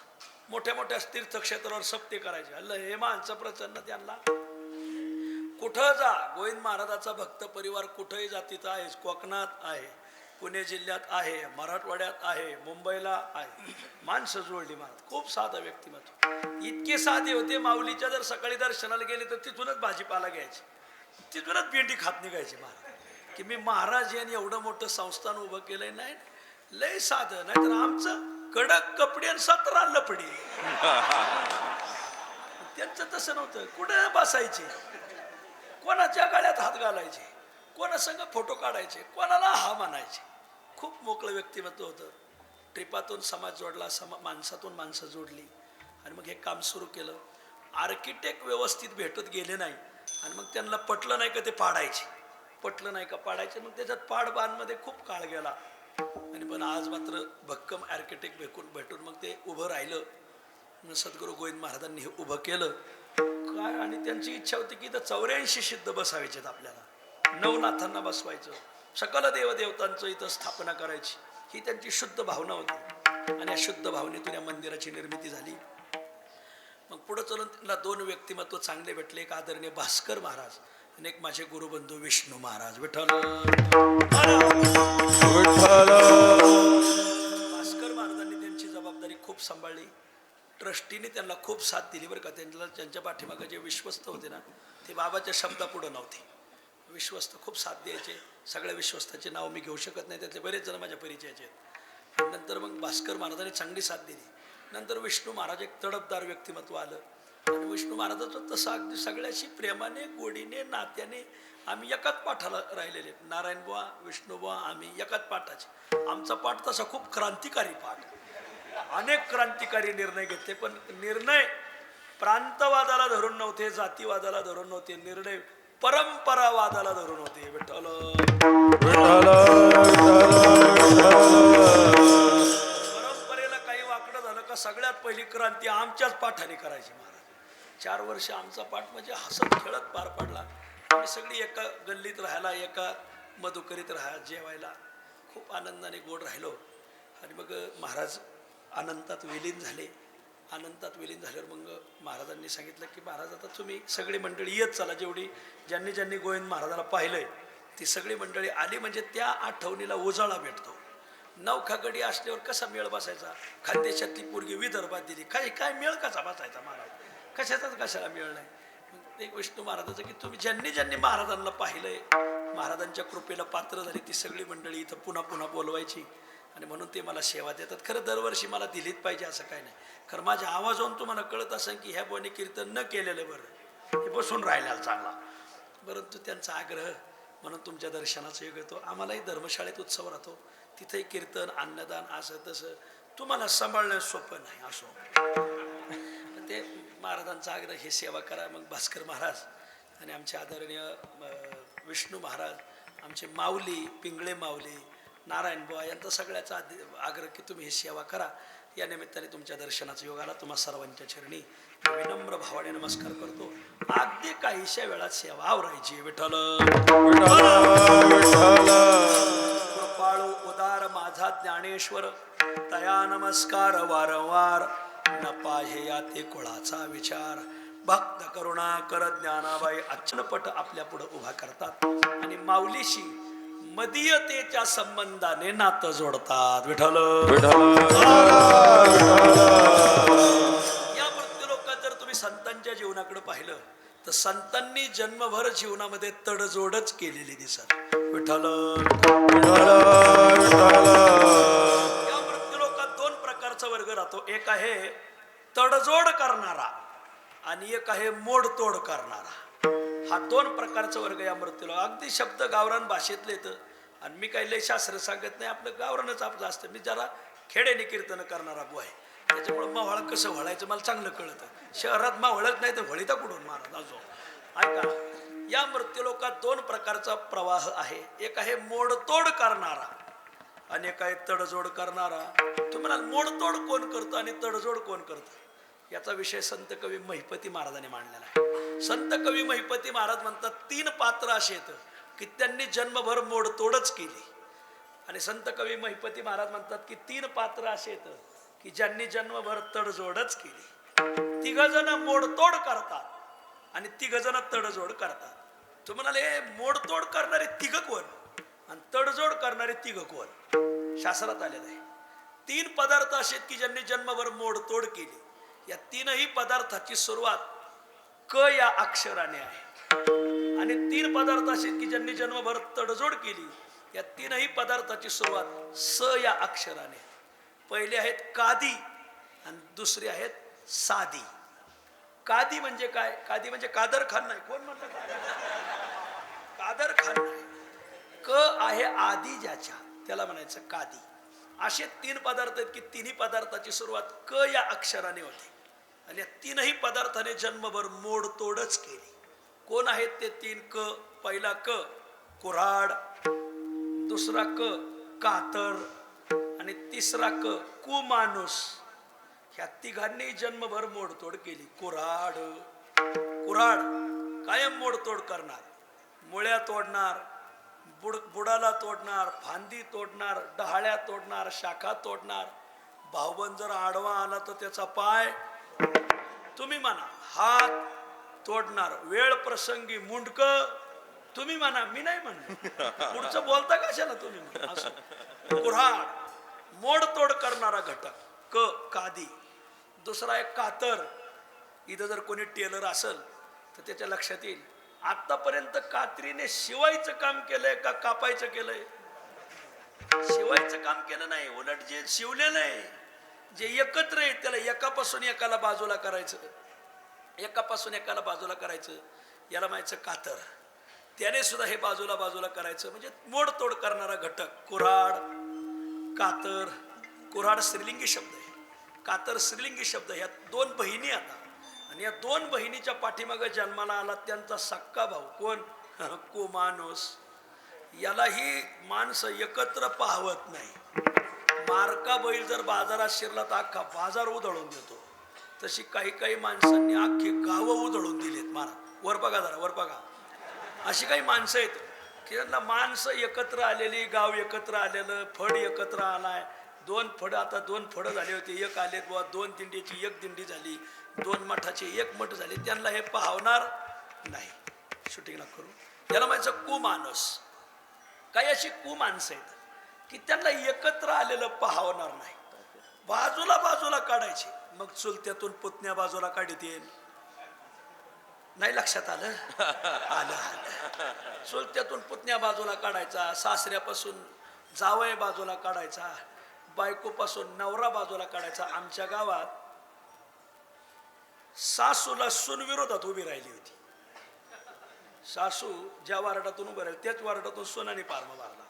मोठ्या मोठ्या तीर्थक्षेत्रावर सप्ते करायचे. अल्ला हे माणसं प्रसन्न, त्यांना कुठं जा, गोविंद महाराजाचा भक्त परिवार कुठंही जा, तिथं आहे. कोकणात आहे, पुणे जिल्ह्यात आहे, मराठवाड्यात आहे, मुंबईला आहे. माणसं जोडली महाराज. खूप साधा व्यक्तिमत्व. इतके साधे होते, माऊलीच्या जर सकाळी दर्शनाला गेले तर तिथूनच भाजीपाला घ्यायची, तिथूनच भेंडी खात निघायची महाराज. की मी महाराज यांनी एवढं मोठं संस्थान उभं केलंय. नाही लय साधं. नाही तर आमचं कडक कपडे आणि 17 लपडी. त्यांचं तसं नव्हतं. कुठे बसायचे, कोणाच्या गाड्यात हात घालायचे, कोणासंग फोटो काढायचे, कोणाला हा म्हणायचे. खूप मोकळं व्यक्तिमत्व होतं. ट्रिपातून समाज जोडला, माणसातून माणसं जोडली. आणि मग हे काम सुरू केलं. आर्किटेक्ट व्यवस्थित भेटत गेले नाही. आणि मग त्यांना पटलं नाही का ते पाडायचे, पटलं नाही का पाडायचे. मग त्याच्यात पाडबानमध्ये खूप काळ गेला. आणि पण आज मात्र भक्कम आर्किटेक्ट भेटून मग ते उभं राहिलं. मग सद्गुरू गोविंद महाराजांनी हे उभं केलं काय. आणि त्यांची इच्छा होती की इथं 84 सिद्ध बसावायचे, आपल्याला नवनाथांना बसवायचं, सकल देवदेवतांचं इथं स्थापना करायची. ही त्यांची शुद्ध भावना होती. आणि या शुद्ध भावनेतून या मंदिराची निर्मिती झाली. मग पुढे चलून त्यांना 2 व्यक्तिमत्व चांगले भेटले. एक आदरणीय भास्कर महाराज आणि एक माझे गुरुबंधू विष्णू महाराज. विठ्ठल भास्कर महाराजांनी त्यांची जबाबदारी खूप सांभाळली. ट्रस्टीने त्यांना खूप साथ दिली बरं का. त्यांच्या पाठीमागे जे विश्वस्त होते ना, ते बाबाच्या शब्दापुढं नव्हते. विश्वस्त खूप साथ द्यायचे. सगळ्या विश्वस्ताचे नाव मी घेऊ शकत नाही, त्यातले बरेच जण माझ्या परिचयाचे आहेत. नंतर मग भास्कर महाराजांनी चांगली साथ दिली. नंतर विष्णू महाराज एक तडफदार व्यक्तिमत्व आलं. आणि विष्णू महाराजाचं तसं अगदी सगळ्याशी प्रेमाने, गोडीने, नात्याने आम्ही एकाच पाठाला राहिलेले. नारायण बुवा, विष्णू बुवा, आम्ही एकाच पाठाचे. आमचा पाठ तसा खूप क्रांतिकारी पाठ. अनेक क्रांतिकारी निर्णय घेतले, पण निर्णय प्रांतवादाला धरून नव्हते, जातीवादाला धरून नव्हते. निर्णय परंपरावादाला धरून होते. विठ्ठल परंपरेला काही वाकडं झालं का सगळ्यात पहिली क्रांती आमच्याच पाठाने करायची महाराज. 4 वर्ष आमचा पाठ म्हणजे हसत खेळत पार पडला. आम्ही सगळी एका गल्लीत राहायला, एका मधुकरीत राहा, जेवायला खूप आनंदाने गोड राहिलो. आणि मग महाराज अनंतात विलीन झाले. अनंतात विलीन झाल्यावर मग महाराजांनी सांगितलं की महाराज आता तुम्ही सगळी मंडळी येत चला. जेवढी ज्यांनी गोविंद महाराजाला पाहिलंय ती सगळी मंडळी आली म्हणजे त्या आठवणीला उजाळा भेटतो. नवखागडी असल्यावर कसा मेळ बसायचा. खानदेशातली पोरगी विदर्भात दिली, काय मेळ कसा बसायचा महाराज, कशाचाच कशाला मेळ नाही. मग एक विष्णू महाराजाचं की तुम्ही ज्यांनी महाराजांना पाहिलंय, महाराजांच्या कृपेला पात्र झाली, ती सगळी मंडळी इथं पुन्हा बोलवायची. आणि म्हणून ते मला सेवा देतात. खरं दरवर्षी मला दिलीच पाहिजे असं काय नाही. खरं माझ्या आवाजावरून तुम्हाला कळत असेल की ह्या बोनी कीर्तन न केलेलं बरं, हे बसून राहिल्याला चांगला. परंतु त्यांचा आग्रह म्हणून तुमच्या दर्शनाचा योग येतो. आम्हालाही धर्मशाळेत उत्सव राहतो, तिथेही कीर्तन, अन्नदान, असं तसं तुम्हाला सांभाळणं सोपं नाही. असो ते महाराजांचा आग्रह, हे सेवा करा. मग भास्कर महाराज आणि आमचे आदरणीय विष्णू महाराज, आमचे माऊली, पिंगळे माऊली, नारायण बुवा यांचा सगळ्याचा आग्रह की तुम्ही ही सेवा करा. या निमित्ताने तुमच्या दर्शनाचा योग आला. तुम्हा सर्वांच्या चरणी विनम्र भावाने नमस्कार करतो. अगदी काहीशा वेळात सेवा आवरायची. विठ्ठल ज्ञानेश्वर तया नमस्कार वारंवार न पाहे या ते कुळाचा विचार भक्त करुणा कर ज्ञानाबाई अच्चनपट आपल्या पुढे उभा करतात आणि माऊलीशी मदीयतेच्या संबंधाने नातं जोडतात. विठ्ठल या मृत्यू लोकात जर तुम्ही संतांच्या जीवनाकडे पाहिलं तर संतांनी जन्मभर जीवनामध्ये तडजोडच केलेली दिसत. विठ्ठल या मृत्यू लोकात दोन प्रकारचा वर्ग राहतो. एक आहे तडजोड करणारा आणि एक आहे मोडतोड करणारा. हा दोन प्रकारचा वर्ग या मृत्यूला. अगदी शब्द गावरान भाषेतले येतं आणि मी काही लय शास्त्र सांगत नाही, आपलं गावरानच आपलं असतं. मी जरा खेड्याने कीर्तन करणारा बुवा आहे, त्याच्यामुळे मावळ कसं वळायचं मला चांगलं कळतं. शहरात मावळत नाही तर वळीता कुठून महाराज अजून. ऐका, या मृत्यूलोकात दोन प्रकारचा प्रवाह आहे. एक आहे मोडतोड करणारा आणि एक आहे तडजोड करणारा. तुम्हाला मोडतोड कोण करतं आणि तडजोड कोण करतं याचा विषय संत कवी महिपती महाराजांनी मांडलेला आहे. संत कवी महिपती महाराज म्हणतात तीन पात्र असे येतं की त्यांनी जन्मभर मोडतोडच केली. आणि संत कवी महिपती महाराज म्हणतात की तीन पात्र असे येतं की ज्यांनी जन्मभर तडजोडच केली. तिघ जण मोडतोड करतात आणि तिघ जण तडजोड करतात. तुम्हाला हे मोडतोड करणारे तिघ कोण आणि तडजोड करणारे तिघ कोण शास्त्रात आलेलं आहे. तीन पदार्थ असे की ज्यांनी जन्मभर मोडतोड केली. या तीनही पदार्थाची सुरुवात क या अक्षराने आहे आणि तीन पदार्थ असे की ज्यांनी जन्मभर तडजोड केली. या तीनही पदार्थाची सुरुवात स या अक्षराने. पहिले आहेत कादी आणि दुसरे आहेत सादी. कादी म्हणजे काय? कादी म्हणजे कादर खान नाही. कोण म्हणतं कादर खान नाही. क आहे आदी ज्याच्या त्याला म्हणायचं कादी. असे तीन पदार्थ आहेत की तिन्ही पदार्थाची सुरुवात क या अक्षराने होते आणि या तीनही पदार्थाने जन्मभर मोडतोडच केली. कोण आहेत ते तीन क? पहिला क कुऱ्हाड, दुसरा क कातर आणि तिसरा क कुमाणूस. ह्या तिघांनी जन्मभर मोडतोड केली. कुऱ्हाड कायम मोडतोड करणार, मुळ्या तोडणार, बुडाला तोडणार, फांदी तोडणार, डहाळ्या तोडणार, शाखा तोडणार. भाऊबंद जर आडवा आला तर त्याचा पाय तुम्ही म्हणा हात तोडणार. वेळ प्रसंगी मुंडक तुम्ही म्हणा, मी नाही म्हणणार. पुढचं बोलता कशाला तुम्ही म्हणा. असं कुऱ्हाड मोडतोड करणारा घटक क कादी. दुसरा एक कातर. इथं जर कोणी टेलर असेल तर त्याच्या लक्षात येईल आतापर्यंत कात्रीने शिवायचं काम केलंय का कापायचं केलंय? शिवायचं काम केलं नाही, उलट जे शिवलेलं आहे जे एकत्र आहे त्याला एकापासून एकाला बाजूला करायचं, एकापासून एकाला बाजूला करायचं, याला म्हणायचं कातर. त्याने सुद्धा हे बाजूला बाजूला करायचं. म्हणजे मोडतोड करणारा घटक कुऱ्हाड कातर. कुऱ्हाड स्त्रीलिंगी शब्द आहे, कातर स्त्रीलिंगी शब्द. ह्या दोन बहिणी आता आणि या दोन बहिणीच्या पाठीमागे जन्माला आला त्यांचा सक्का भाऊ कोण? कुमाणूस. यालाही माणसं एकत्र पाहवत नाही. मारका बैल जर बाजारात शिरला तर अख्खा बाजार उधळून देतो. तशी काही काही माणसांनी अख्खी गावं उधळून दिलीत. मारा वर बघा जरा वर बघा. अशी काही माणसं आहेत की त्यांना माणसं एकत्र आलेली, गाव एकत्र आलेलं, फड एकत्र आलाय. दोन फड आता दोन फडं झाले होते, एक आले बुवा. दोन दिंडीची एक दिंडी झाली, दोन मठाची एक मठ झाली. त्यांना हे पाहणार नाही. शूटिंग करू याला म्हणायचं कुमाणूस. काही अशी कुमाणसं आहेत की त्यांना एकत्र आलेलं पाहवणार नाही. बाजूला बाजूला काढायचे. मग चुलत्यातून पुतण्या बाजूला काढतील. नाही लक्षात आलं? आलं. चुलत्यातून पुतण्या बाजूला काढायचा, सासऱ्यापासून जावय बाजूला काढायचा, बायकोपासून नवरा बाजूला काढायचा. आमच्या गावात सासूला सून विरोधात उभी राहिली होती. सासू ज्या वार्डातून उभं राहिली त्याच वार्डातून सोनाने पारमा मारला.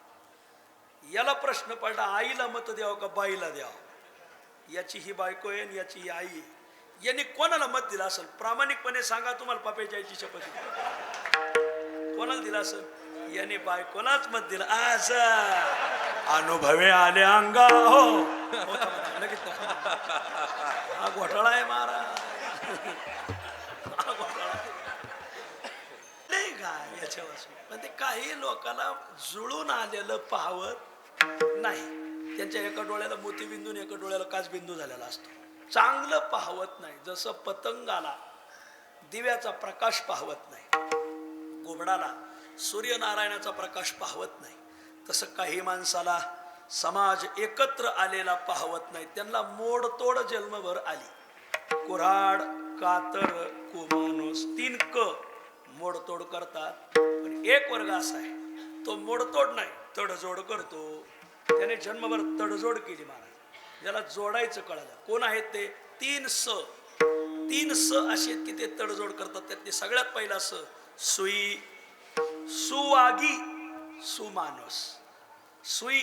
याला प्रश्न पडला आईला मत द्यावं का बाईला द्यावं? याची ही बायको आहे आणि याची ही आई आहे. यांनी कोणाला मत दिलं असेल? प्रामाणिकपणे सांगा, तुम्हाला पापेच्या आईची शपथ. कोणाला दिलं असेल? याने बायकोलाच मत दिलं. आज अनुभवे आले अंगा हो. लगेच हा घोटाळा आहे महाराज. हा घोटाळा नाही का याच्यापासून. पण ते काही लोकांना जुळून आलेलं पाहवत नाही. त्यांच्या एका डोळ्याला मोतीबिंदू आणि एका डोळ्याला काचबिंदू झालेला असतो. चांगलं पाहवत नाही. जसं पतंगाला दिव्याचा प्रकाश पाहवत नाही, घुबडाला सूर्यनारायणाचा प्रकाश पाहवत नाही, तसं काही माणसाला समाज एकत्र आलेला पाहवत नाही. त्यांना मोडतोड जन्मभर आली. कुऱ्हाड, कातर, कुमाणूस, 3 क मोडतोड करतात. पण एक वर्ग असा आहे, तो मोडतोड नाही, तडजोड करतो. त्याने जन्मभर तडजोड केली महाराज. ज्याला जोडायचं कळालं. कोण आहेत ते? 3 स. 3 स असे आहेत की ते तडजोड करतात. त्यातले सगळ्यात पहिला स सुई, सुवागी, सुमाणूस. सुई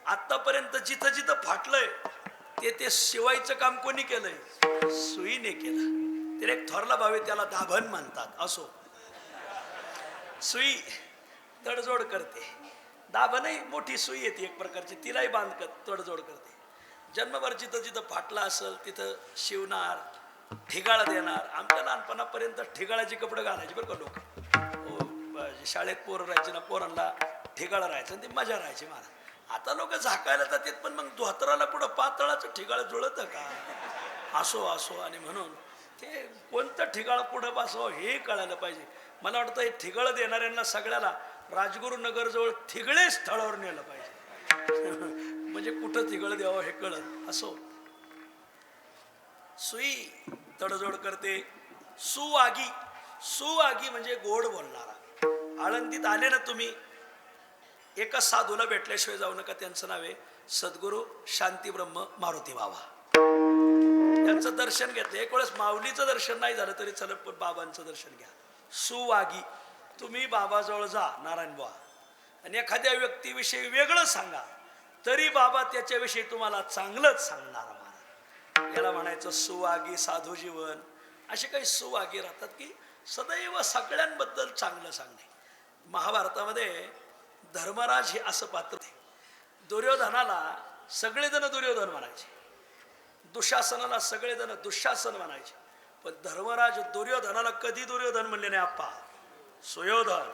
आतापर्यंत जिथं जिथं फाटलंय ते शिवायचं काम कोणी केलंय? सुईने केलं. त्याला एक थोरला भाव आहे, त्याला दाभण म्हणतात. असो, सुई तडजोड करते. दाभणही मोठी सुई येते एक प्रकारची, तिलाही तडजोड करते. जन्मभर जिथं जिथं फाटला असेल तिथं शिवणार, ठिगाळा देणार. आमच्या लहानपणापर्यंत ठिगाळाचे कपडे घालायचे बरं का लोक. शाळेत पोरं राहायचे ना, पोरांना ठिगाळा राहायचं आणि ती मजा राहायची महाराज. आता लोक झाकायला जातात, पण मग धोतराला कुठं पातळाचं ठिगाळ जुळतं का? असो असो. आणि म्हणून ते कोणतं ठिगाळ पुढं बसावं हे कळायला पाहिजे. मला वाटतं हे ठिगळ देणाऱ्यांना सगळ्याला राजगुरुनगरजवळ ठिगळे स्थळावर नेलं पाहिजे. म्हणजे कुठं ठिगळ द्यावं हे कळत. असो, सुई तडजोड करते. सुवागी, सुवागी म्हणजे गोड बोलणारा. आळंदीत आले ना तुम्ही, एका साधूला भेटल्याशिवाय जाऊ नका. त्यांचं नाव आहे सद्गुरू शांतीब्रह्म मारुती बाबा. त्यांचं दर्शन घेतलं. एक वेळेस माऊलीचं दर्शन नाही झालं तरी चल, पण बाबांचं दर्शन घ्या. सुवागी. तुम्ही बाबाजवळ जा, नारायण बुवा, आणि एखाद्या व्यक्तीविषयी वेगळं सांगा तरी बाबा त्याच्याविषयी तुम्हाला चांगलंच सांगणार महाराज. याला म्हणायचं सुवागी साधू जीवन. असे काही सुवागी राहतात की सदैव सगळ्यांबद्दल चांगलं सांगणे. महाभारतामध्ये धर्मराज हे असं पात्र होते. दुर्योधनाला सगळेजण दुर्योधन म्हणायचे, दुःशासनाला सगळेजण दुःशासन म्हणायचे. पण धर्मराज दुर्योधनाला कधी दुर्योधन म्हणले नाही आप्पा, सुयोधन.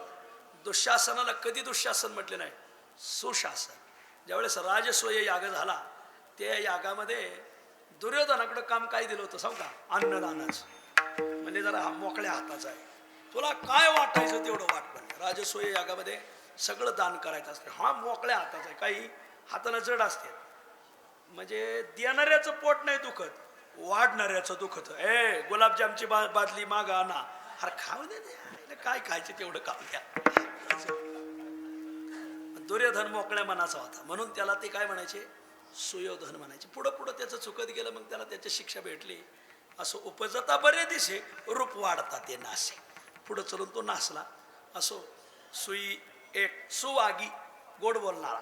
दुःशासनाला कधी दुःशासन म्हटले नाही, सुशासन. ज्यावेळेस राजसूय याग झाला, त्या यागामध्ये दुर्योधनाकडे काम काय दिलं होतं सांगू का? अन्नदानच. म्हणजे जरा हा मोकळ्या हाताचा आहे, तुला काय वाटायचं तेवढं वाट. म्हणलं राजसूय यागामध्ये सगळं दान करायचं असतं. हा मोकळ्या हाताचा आहे, काही हाताला जड असते. म्हणजे देणाऱ्याचं पोट नाही दुखत, वाढणाऱ्याचं दुखत. गुलाबजामची बादली मागा ना, अरे खाऊ दे, काय खायचं तेवढं खाऊ द्या. दुर्योधन मोकळ्या मनाचा होता, म्हणून त्याला ते काय म्हणायचे? सुयोधन म्हणायचे. पुढं पुढं त्याचं चुकत गेलं, मग त्याला त्याची शिक्षा भेटली. असं उपजता बरे दिसे, रूप वाढता ते नासे. पुढं चलून तो नासला. असो, सुई एक. सुवागी, गोड बोलणारा.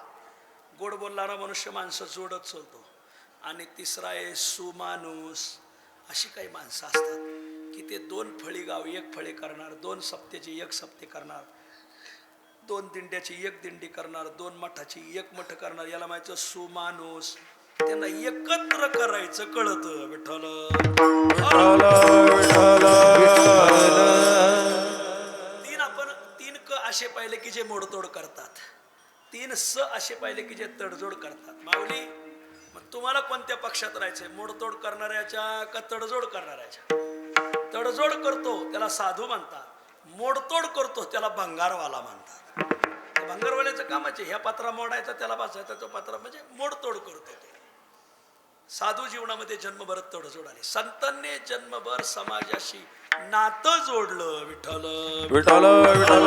गोड बोलणारा मनुष्य माणसं जोडत चालतो. आणि तिसरा आहे सुमाणूस. अशी काही माणसं असतात की ते 2 फळी गाव 1 फळी करणार, 2 सप्त्याची 1 सप्ते करणार, 2 दिंड्याची 1 दिंडी करणार, 2 मठाची 1 मठ करणार. याला म्हणायचं सुमाणूस. त्यांना एकत्र करायचं कळतं. विठ्ठल तीन क असे पाहिले की जे मोडतोड करतात, 3 स असे पाहिले की जे तडजोड करतात. माऊली, मग तुम्हाला कोणत्या पक्षात राहायचंय? मोडतोड करणाऱ्याच्या का तडजोड करणाऱ्याच्या? तडजोड करतो त्याला साधू म्हणतात, मोडतोड करतो त्याला भंगारवाला म्हणतात. भंगारवाल्याचं कामाचे ह्या पात्रा मोडायचा, त्याला बसायचा, तो पात्रा म्हणजे मोडतोड करतो तो. साधू जीवनामध्ये जन्मभर तडजोड आली. संतांनी जन्मभर समाजाशी नातं जोडलं. विठ्ठल विठ्ठल विठ्ठल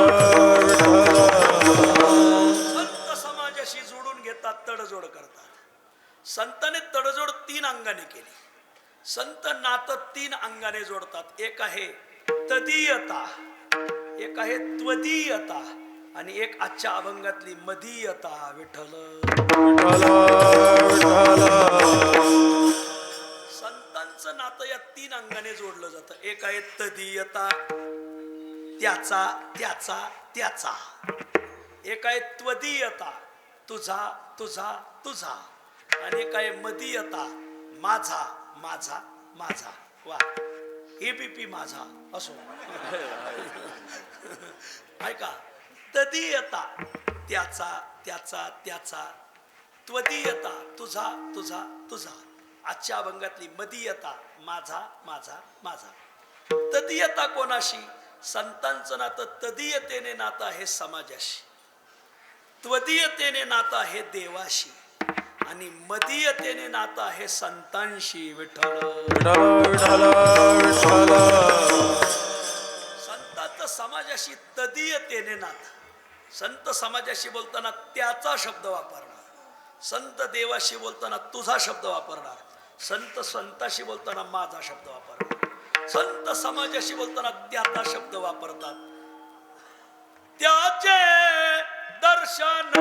संत समाजाशी जोडून घेतात, तडजोड करतात. संतांनी तडजोड 3 अंगाने केली. संत नातं 3 अंगाने जोडतात. एक आहे तदीयता, एक आहे त्वदीयता, आणि एक आजच्या अभंगातली मदीयता. विठ्ठल संतांचं नातं या 3 अंगाने जोडलं जातं. एक आहे तदीयता, त्याचा त्याचा त्याचा. एक आहे त्वदीयता, तुझा तुझा तुझा. आणि एक आहे मदीयता, माझा माझा माझा. वा, एबीपी माझा. असो, ऐका, तदीयता त्याचा त्याचा त्याचा. त्वदीयता तुझा तुझा तुझा. आजच्या अभंगातली मदीयता माझा माझा माझा. तदीयता कोणाशी? संतांचं नातं तदीयतेने नातं आहे समाजाशी, त्वदीयतेने नातं आहे देवाशी, आणि मदीयतेने नातं आहे संतांशी. विठ्ठल विठ्ठल विठ्ठल संतांचं समाजाशी तदीयतेने नातं. संत समाजाशी बोलताना त्याचा शब्द वापरणार, संत देवाशी बोलताना तुझा शब्द वापरणार, संत संताशी बोलताना माझा शब्द वापरणार, संत समाजाशी बोलताना त्याचा शब्द वापरतात. त्याचे दर्शन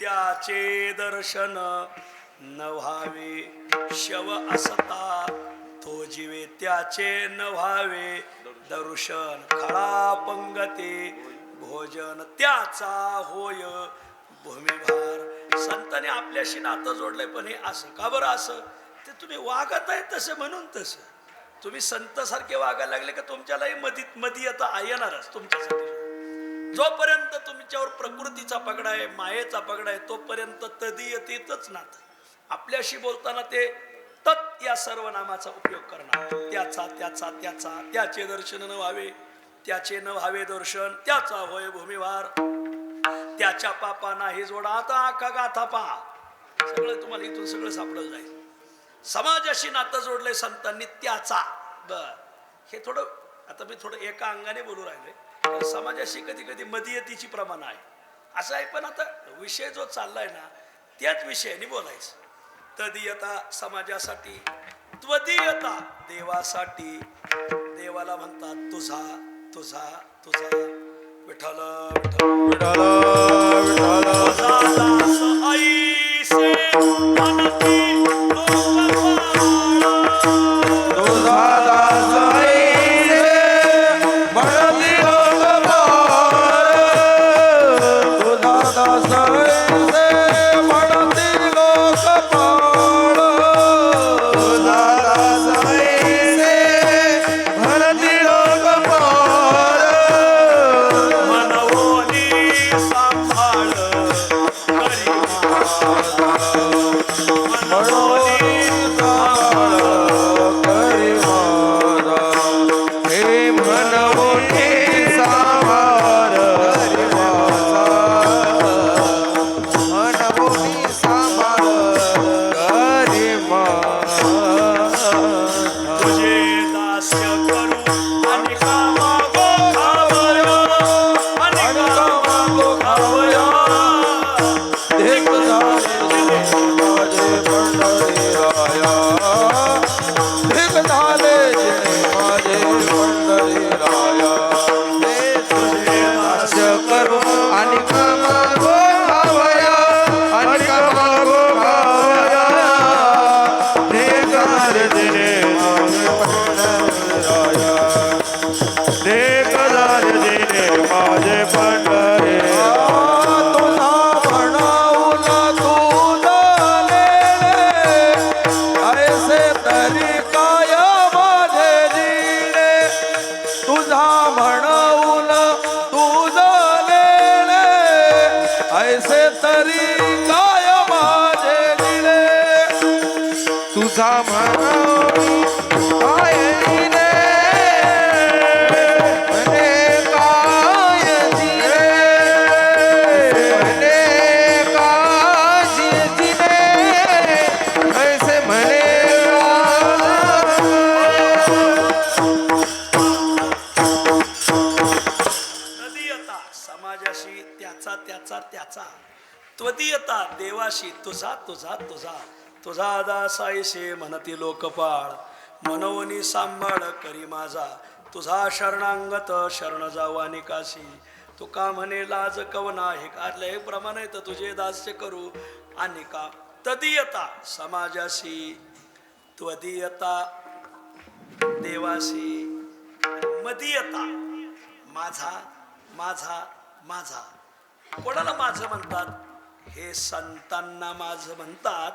त्याचे दर्शन न व्हावे. शव असता तो जीवे त्याचे न व्हावे दर्शन. खळा पंगते भोजन त्याचा होय भूमिभार. संतांनी आपल्याशी नातं जोडलंय, पण हे असं का बरं? असं ते तुम्ही वागत आहे तसं म्हणून तसं. तुम्ही संत सारखे वागायला लागले का तुमच्यालाही मदीयता येणारच तुमच्यासाठी. जोपर्यंत तुमच्यावर प्रकृतीचा पगडा आहे, मायेचा पगडा आहे, तोपर्यंत तदीयतेतच नातं. आपल्याशी बोलताना ते तत् या सर्वनामाचा उपयोग करणार. त्याचा त्याचा त्याचा. त्याचे दर्शन न व्हावे, त्याचे न व्हावे दर्शन. त्याचा होय भूमिभार. त्याच्या पापा नाही जोडा. आता अख्खा गाथा पहा, सगळं तुम्हाला इथून सगळं सापडलं जाईल. समाजाशी नातं जोडलंय संतांनी त्याचा. बर, हे थोडं आता मी थोडं एका अंगाने बोलू राहिलोय. समाजाशी कधी कधी मदीयतीची प्रमाण आहे असं आहे, पण आता विषय जो चाललाय ना त्याच विषयाने बोलायचं. तदीयता समाजासाठी, त्वदीयता देवासाठी. देवाला म्हणतात तुझा तुझा तुझा. विठ्ठल विठ्ठल विठ्ठल तुझा दास ऐसे म्हणती तुझा दास ऐसे म्हणती सांभाळ करी ऐसे तरी काय माझे दिले तुझा म्हणून काय दिले म्हणे काय दिले म्हणे काजी दिले ऐसे म्हणे तदीयता समाजाशी त्याचा त्याचा त्याचा, त्वदीयता देवाशी तुझा तुझा तुझा, तुझा दासाईसे म्हणती लोकपाळ, मनोनी सांभाळ करी माझा, तुझा शरणांगत शरण जावा निकासी, तुका म्हणे लाज कवना हे काढले प्रमाणे तर तुझे दास्य करू आणि का. तदीयता समाजाशी, त्वदीयता देवाशी, मदीयता माझा माझा माझा. कोणाला माझं म्हणतात? हे संतांना माझं म्हणतात.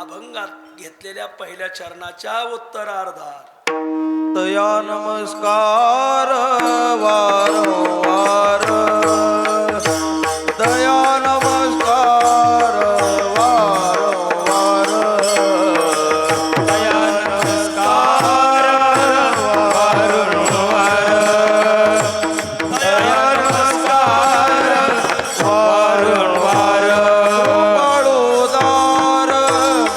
अभंगात घेतलेल्या पहिल्या चरणाच्या उत्तरार्धात तया नमस्कार वारंवार दया नमस्कार वारंवार दया नमस्कार वारंवार दया नमस्कार वारंवार कृपाळोदार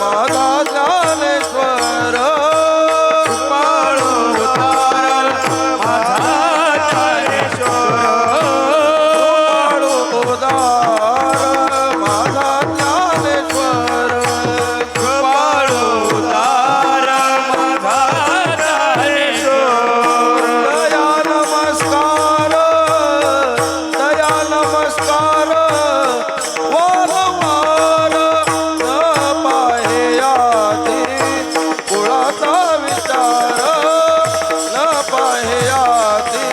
माझा ज्ञानेश्वर कृपाळोदार माझा ज्ञानेश्वर कृपाळोदार माझा ज्ञानेश्वर कृपाळोदार माझा ज्ञानेश्वर दया नमस्कार वारंवार न पाहे आधी कुळाचा विचार न पाहे आधी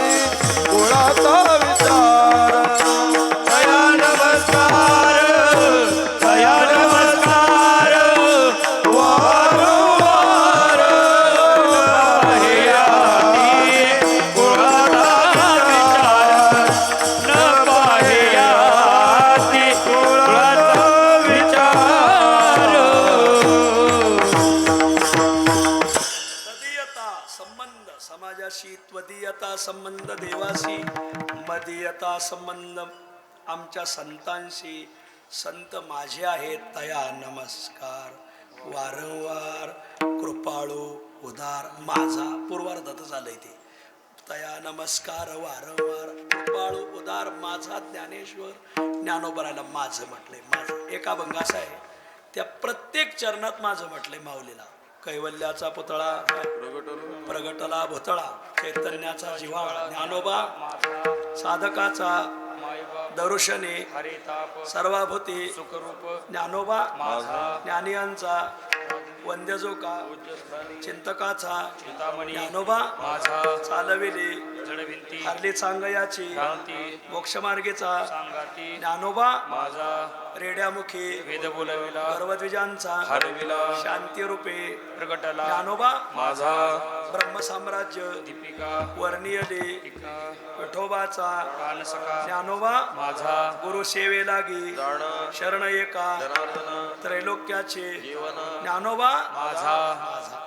कुळाचा विचार दया नमस्कार वारंवार हे आधी कुळाचा विचार न पाहे आधी कुळाचा विचार. तदीयता संबंध समाजाशी, त्वदीयता संबंध देवाशी, मदीयता संबंध आमच्या संतांशी, संत माझे आहेत तया नमस्कार वारंवार कृपाळू उदार माझा. पूर्वार्धातच आलंय ते. तया नमस्कार वारंवार कृपाळू उदार माझा ज्ञानेश्वर. ज्ञानोबराला माझं म्हटलंय. माझं एका अभंग असा आहे, त्या प्रत्येक चरणात माझं म्हटलंय माऊलीला. कैवल्याचा पुतळा प्रगटला भुतळा, चैतन्याचा जिव्हाळा, ज्ञानोबा साधकाचा दर्शने हरिताप सर्वाभूती सुखरूप ज्ञानोबा माझा ज्ञानियांचा वंद्यजोका चिंतकाचा चिंतामणी ज्ञानोबा माझा चालविले जडविंती हरली सांगयाची क्रांती मोक्षमार्गेचा सांगाती ज्ञानोबा माझा रेड्यामुखी वेद बोलविला गर्वद्विजांचा हरविला शांती रूपे प्रगटला ज्ञानोबा माझा ब्रह्मसाम्राज्य दीपिका वर्णियले टीका विठोबाचा कानसका ज्ञानोबा माझा गुरु सेवे लागी शरण एका त्रैलोक्याचे ज्ञानोबा माझा माझा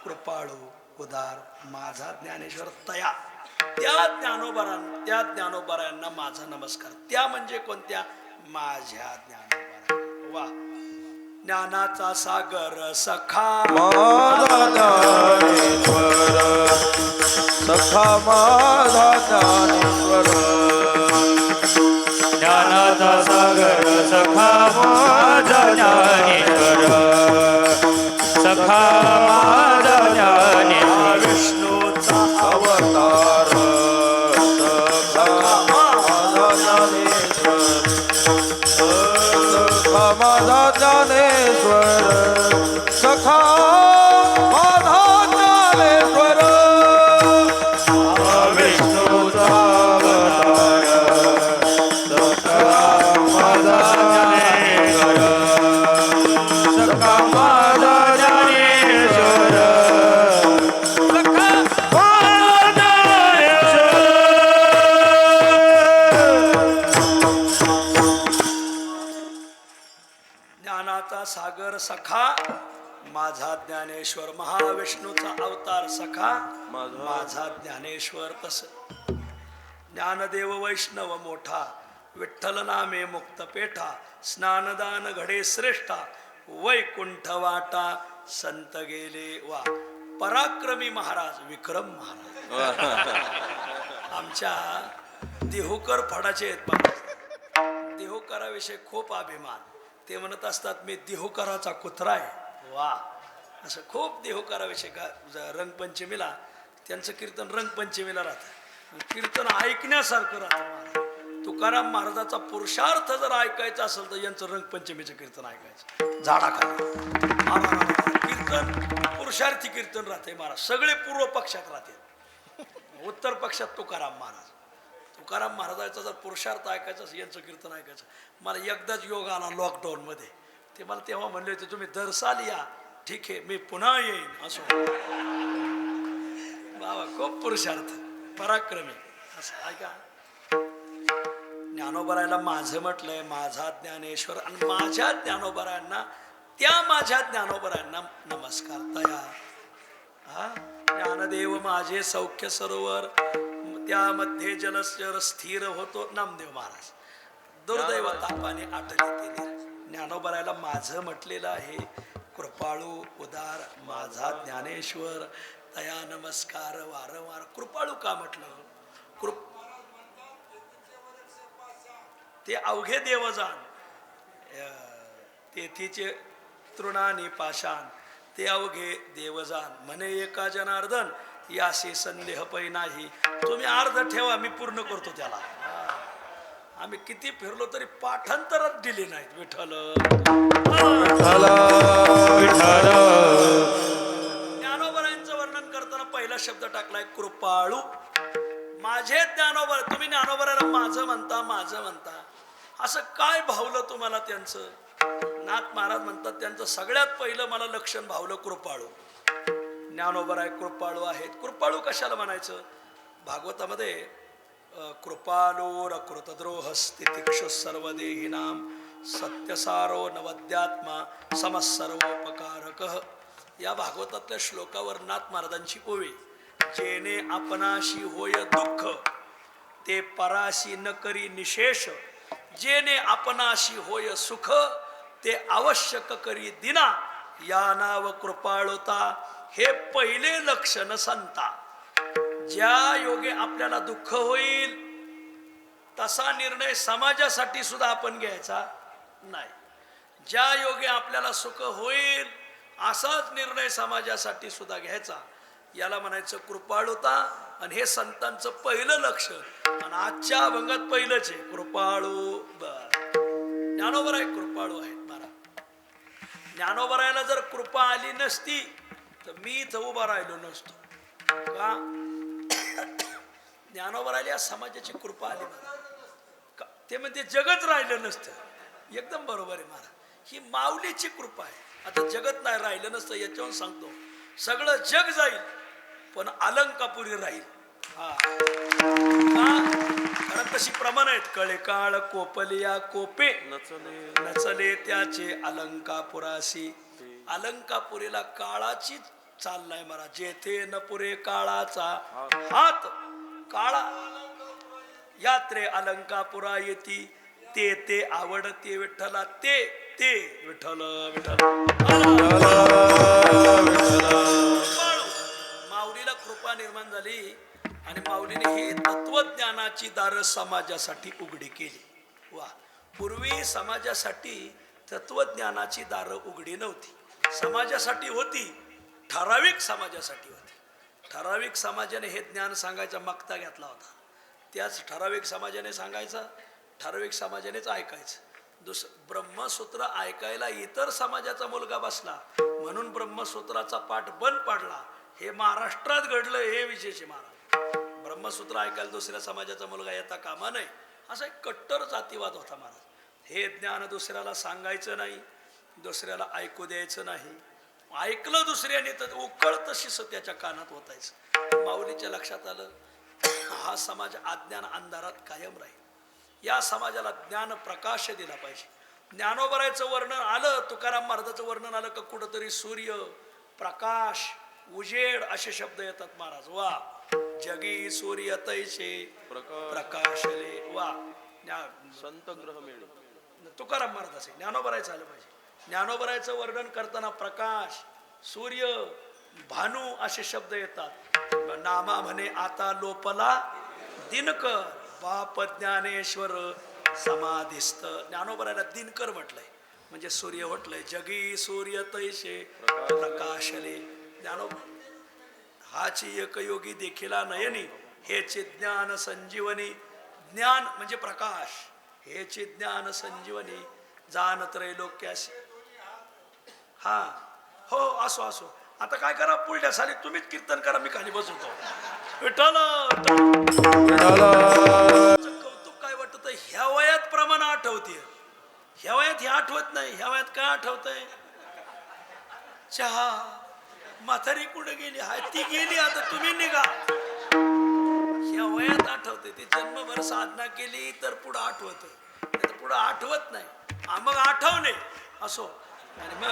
कृपाळू उदार माझा ज्ञानेश्वर तया. त्या ज्ञानोबरांना माझा नमस्कार. त्या म्हणजे कोणत्या? माझ्या ज्ञानोबरा. वा. ज्ञानाचा सागर सखा माझा ज्ञानेश्वर सखा माझा ज्ञानेश्वर ज्ञानाचा सागर सखा माझा ज्ञानेश्वर सखा माझा ज्ञानेश्वर विष्णूचा अवतार सखा माझा ज्ञानेश्वर सखा माझा ज्ञानेश्वर सखा माझा ज्ञानेश्वर विष्णूचा अवतार सखा माझा ज्ञानेश्वर सखा माझा ज्ञानेश्वर सखा माझा ज्ञानेश्वर. ज्ञानाचा सागर सखा माझा ज्ञानेश्वर, महाविष्णूचा अवतार सखा माझा ज्ञानेश्वर. तस ज्ञानदेव वैष्णव मोठा, विठ्ठल नामे मुक्त पेठा, स्नानदान घडे श्रेष्ठा, वैकुंठ वाटा संत गेले वा. पराक्रमी महाराज विक्रम महाराज आमच्या देहूकर फडाचे आहेत महाराज. देहूकराविषयी खूप अभिमान. ते म्हणत असतात मी देहूकराचा कुत्रा आहे. वा, असं खूप देहूकराविषयी रंगपंचमीला त्यांचं कीर्तन रंगपंचमीला राहतं. कीर्तन ऐकण्यासारखं राहतं. तुकाराम महाराजाचा पुरुषार्थ जर ऐकायचा असेल तर यांचं रंगपंचमीचं कीर्तन ऐकायचं. झाडाखाली कीर्तन पुरुषार्थी कीर्तन राहते महाराज. सगळे पूर्व पक्षात राहते, उत्तर पक्षात तुकाराम महाराज. तुकाराम महाराजाचा जर पुरुषार्थ ऐकायचा असेल यांचं कीर्तन ऐकायचं. मला एकदाच योग आला लॉकडाऊन मध्ये. ते मला तेव्हा म्हणले होते तुम्ही दरसाल या. ठीक आहे मी पुन्हा येईन. असो बाबा खूप पुरुषार्थ पराक्रमी. असं ऐका ज्ञानोबरायला माझं म्हटलंय माझा ज्ञानेश्वर, आणि माझ्या ज्ञानोबरायांना त्या माझ्या ज्ञानोबरायांना नमस्कार. तया हा ज्ञानदेव माझे सौख्य सरोवर, त्यामध्ये जलचर स्थिर होतो नामदेव महाराज. दुर्दैव तापाने आटले ते. ज्ञानोबरायला माझं म्हटलेलं आहे कृपाळू उदार माझा ज्ञानेश्वर. तया नमस्कार वारंवार. कृपाळू का म्हटलं? ते अवघे देवजान तेथीचे तृणानी पाषाण, ते अवघे देवजान म्हणे एका जनार्दन याशी संदेह पै नाही. तुम्ही अर्ध ठेवा मी पूर्ण करतो त्याला. आम्ही किती फिरलो तरी पाठांतरच दिली नाहीत. विठ्ठल ज्ञानोबरायांचं वर्णन करताना पहिला शब्द टाकलाय कृपाळू. माझे ज्ञानोबर. तुम्ही ज्ञानोबराला माझं म्हणता माझं म्हणता. असं काय भावलं तुम्हाला त्यांचं? नाथ महाराज म्हणतात त्यांचं सगळ्यात पहिलं मला लक्षण भावलं कृपाळू. ज्ञानोबराय कृपाळू आहेत. कृपाळू कशाला म्हणायचं? भागवतामध्ये कृपालोर कृतद्रोह स्थितिक्षु सर्वदेहिनाम सत्यसारो नवद्यात्मा समसर्वोपकारक. या भागवतातल्या श्लोकावर नाथ महाराजांची ओवी. जेने आपणाशी होय दुःख ते पराशी न करी निशेष, जेने आपणाशी होय सुख ते आवश्यक करी दिना, या नाव कृपाळुता हे पहिले लक्षण संता. ज्या योगे आपल्याला दुःख होईल तसा निर्णय समाजासाठी सुद्धा आपण घ्यायचा नाही. ज्या योगे आपल्याला सुख होईल असाच निर्णय समाजासाठी सुद्धा घ्यायचा. याला म्हणायचं कृपाळुता. आणि हे संतांचं पहिलं लक्षण. आणि आजच्या अभंगात पहिलंच आहे कृपाळू. ज्ञानोबराय कृपाळू आहेत महाराज. ज्ञानोबरायला जर कृपा आली नसती तर मी इथं उभा राहिलो नसतो. का? ज्ञानोबरायला या समाजाची कृपा आली महाराज. ते म्हणजे जगत राहिलं नसतं. एकदम बरोबर आहे महाराज. ही माऊलीची कृपा आहे. आता जगत नाही राहिलं नसतं याच्यावरून सांगतो. सगळं जग जाईल पण अलंकापुरी राहील. कारण तशी प्रमाण आहेत. कळे काळ कोपलिया कोपे नचले त्याचे अलंकापुरासी. अलंकापुरीला काळाची चाललाय महाराज. जेथे न पुरे काळाचा हात, काळा यात्रे अलंकापुरा येती. ते ते आवडते विठ्ठला. ते ते विठ्ठल विठ्ठल. माऊलीला कृपा निर्माण झाली आणि माऊलीने ही तत्वज्ञानाची दारं समाजासाठी उघडी केली. वा. पूर्वी समाजासाठी तत्वज्ञानाची दारं उघडी नव्हती. समाजासाठी होती, ठराविक समाजासाठी होती. ठराविक समाजाने हे ज्ञान सांगायचा मागता घेतला होता. त्याच ठराविक समाजाने सांगायचं, ठराविक समाजानेच ऐकायचं. ब्रह्मसूत्र ऐकायला इतर समाजाचा मुलगा बसला म्हणून ब्रह्मसूत्राचा पाठ बंद पडला. हे महाराष्ट्रात घडलं. हे विशेष महाराज. ब्रह्मसूत्र ऐकायला दुसऱ्या समाजाचा मुलगा येता कामा नये असा एक कट्टर जातीवाद होता महाराज. हे ज्ञान दुसऱ्याला सांगायचं नाही, दुसऱ्याला ऐकू द्यायचं नाही. ऐकलं दुसऱ्याने तर उकळ तशीच त्याच्या कानात होतायचं. माऊलीच्या लक्षात आलं हा समाज अज्ञान अंधारात कायम राहील. या समाजाला ज्ञान प्रकाश दिला पाहिजे. ज्ञानोबरायचं वर्णन आलं, तुकाराम महाराजाचं वर्णन आलं का कुठंतरी सूर्य, प्रकाश, उजेड असे शब्द येतात महाराज. वा जगी सूर्य तैसे प्रकाशले. वा संत ग्रह मिळे. तुकाराम महाराजाचे ज्ञानोबरायचं आलं पाहिजे. ज्ञानोबरायचं वर्णन करताना प्रकाश, सूर्य, भानू असे शब्द येतात. नामा म्हणे आता लोपला दिनकर, बाप ज्ञानेश्वर समाधिस्थ. ज्ञानोबरायला दिनकर म्हटलंय म्हणजे सूर्य म्हटलंय. जगी सूर्य तैसे प्रकाशले. हाची एकयोगी देखिला नयनी, हेचे ज्ञान संजीवनी. ज्ञान म्हणजे प्रकाश, हेचे ज्ञान संजीवनी. जाण त्रैलोक्यासी. हा हो असो असो. आता काय करा, पुढल्या साली तुम्हीच कीर्तन करा, मी खाली बसवतो. विठ्ठल कौतुक काय वाटत, ह्या वयात प्रमाण आठवते, ह्या वयात हे आठवत नाही. ह्या वयात काय आठवतंय? चहा. म्हातारी कुठे गेली? हाय ती गेली, आता तुम्ही निघा. ह्या वयात आठवते. ती जन्मभर साधना केली तर पुढं आठवत, नाही तर पुढं आठवत नाही. मग आठवणे असो. आणि मग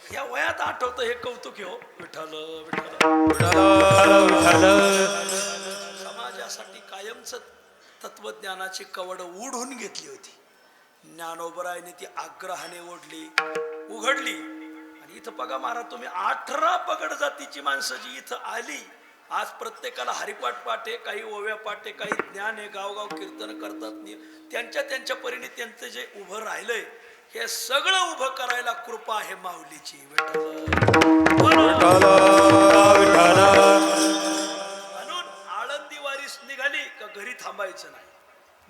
ह्या वयात आठवतं, हे कौतुक हो. विठ्ठल समाजासाठी कायमच तत्वज्ञानाची कवड उडून घेतली होती. ज्ञानोबरायने ती आग्रहाने उघडली. आणि इथं बघा महाराज, तुम्ही 18 पगड जातीची माणसं जी इथं आली, आज प्रत्येकाला हरिपाठ पाठ आहे, काही ओव्या पाठ आहे, काही ज्ञान आहे, गावगाव कीर्तन करतात. त्यांच्या परीने त्यांचं जे उभं राहिलंय, हे सगळं उभं करायला कृपा आहे माऊलीची. म्हणून आळंदी वारीस निघाली का घरी थांबायचं नाही.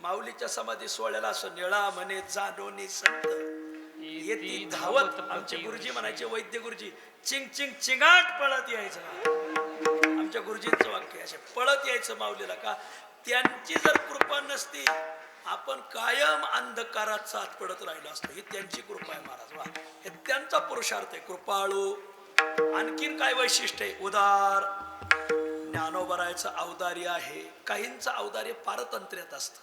माऊलीच्या समाधी सोहळ्याला असं निळा म्हणे जानोनी संत येती धावत. आमचे गुरुजी म्हणायचे, वैद्य गुरुजी, चिंग चिंग चिंगाट पळत यायचं. आमच्या गुरुजींचं वाक्य असे, पळत यायचं माऊलीला. का? त्यांची जर कृपा नसती, आपण कायम अंधकारात साथ पडत राहिलो असतो. ही त्यांची कृपा आहे महाराज. वा, हे त्यांचा पुरुषार्थ आहे. कृपाळू. आणखीन काय वैशिष्ट्य आहे? उदार. ज्ञानोबरायचं औदार्य आहे. काहींचं औदार्य पारतंत्र्यात असतं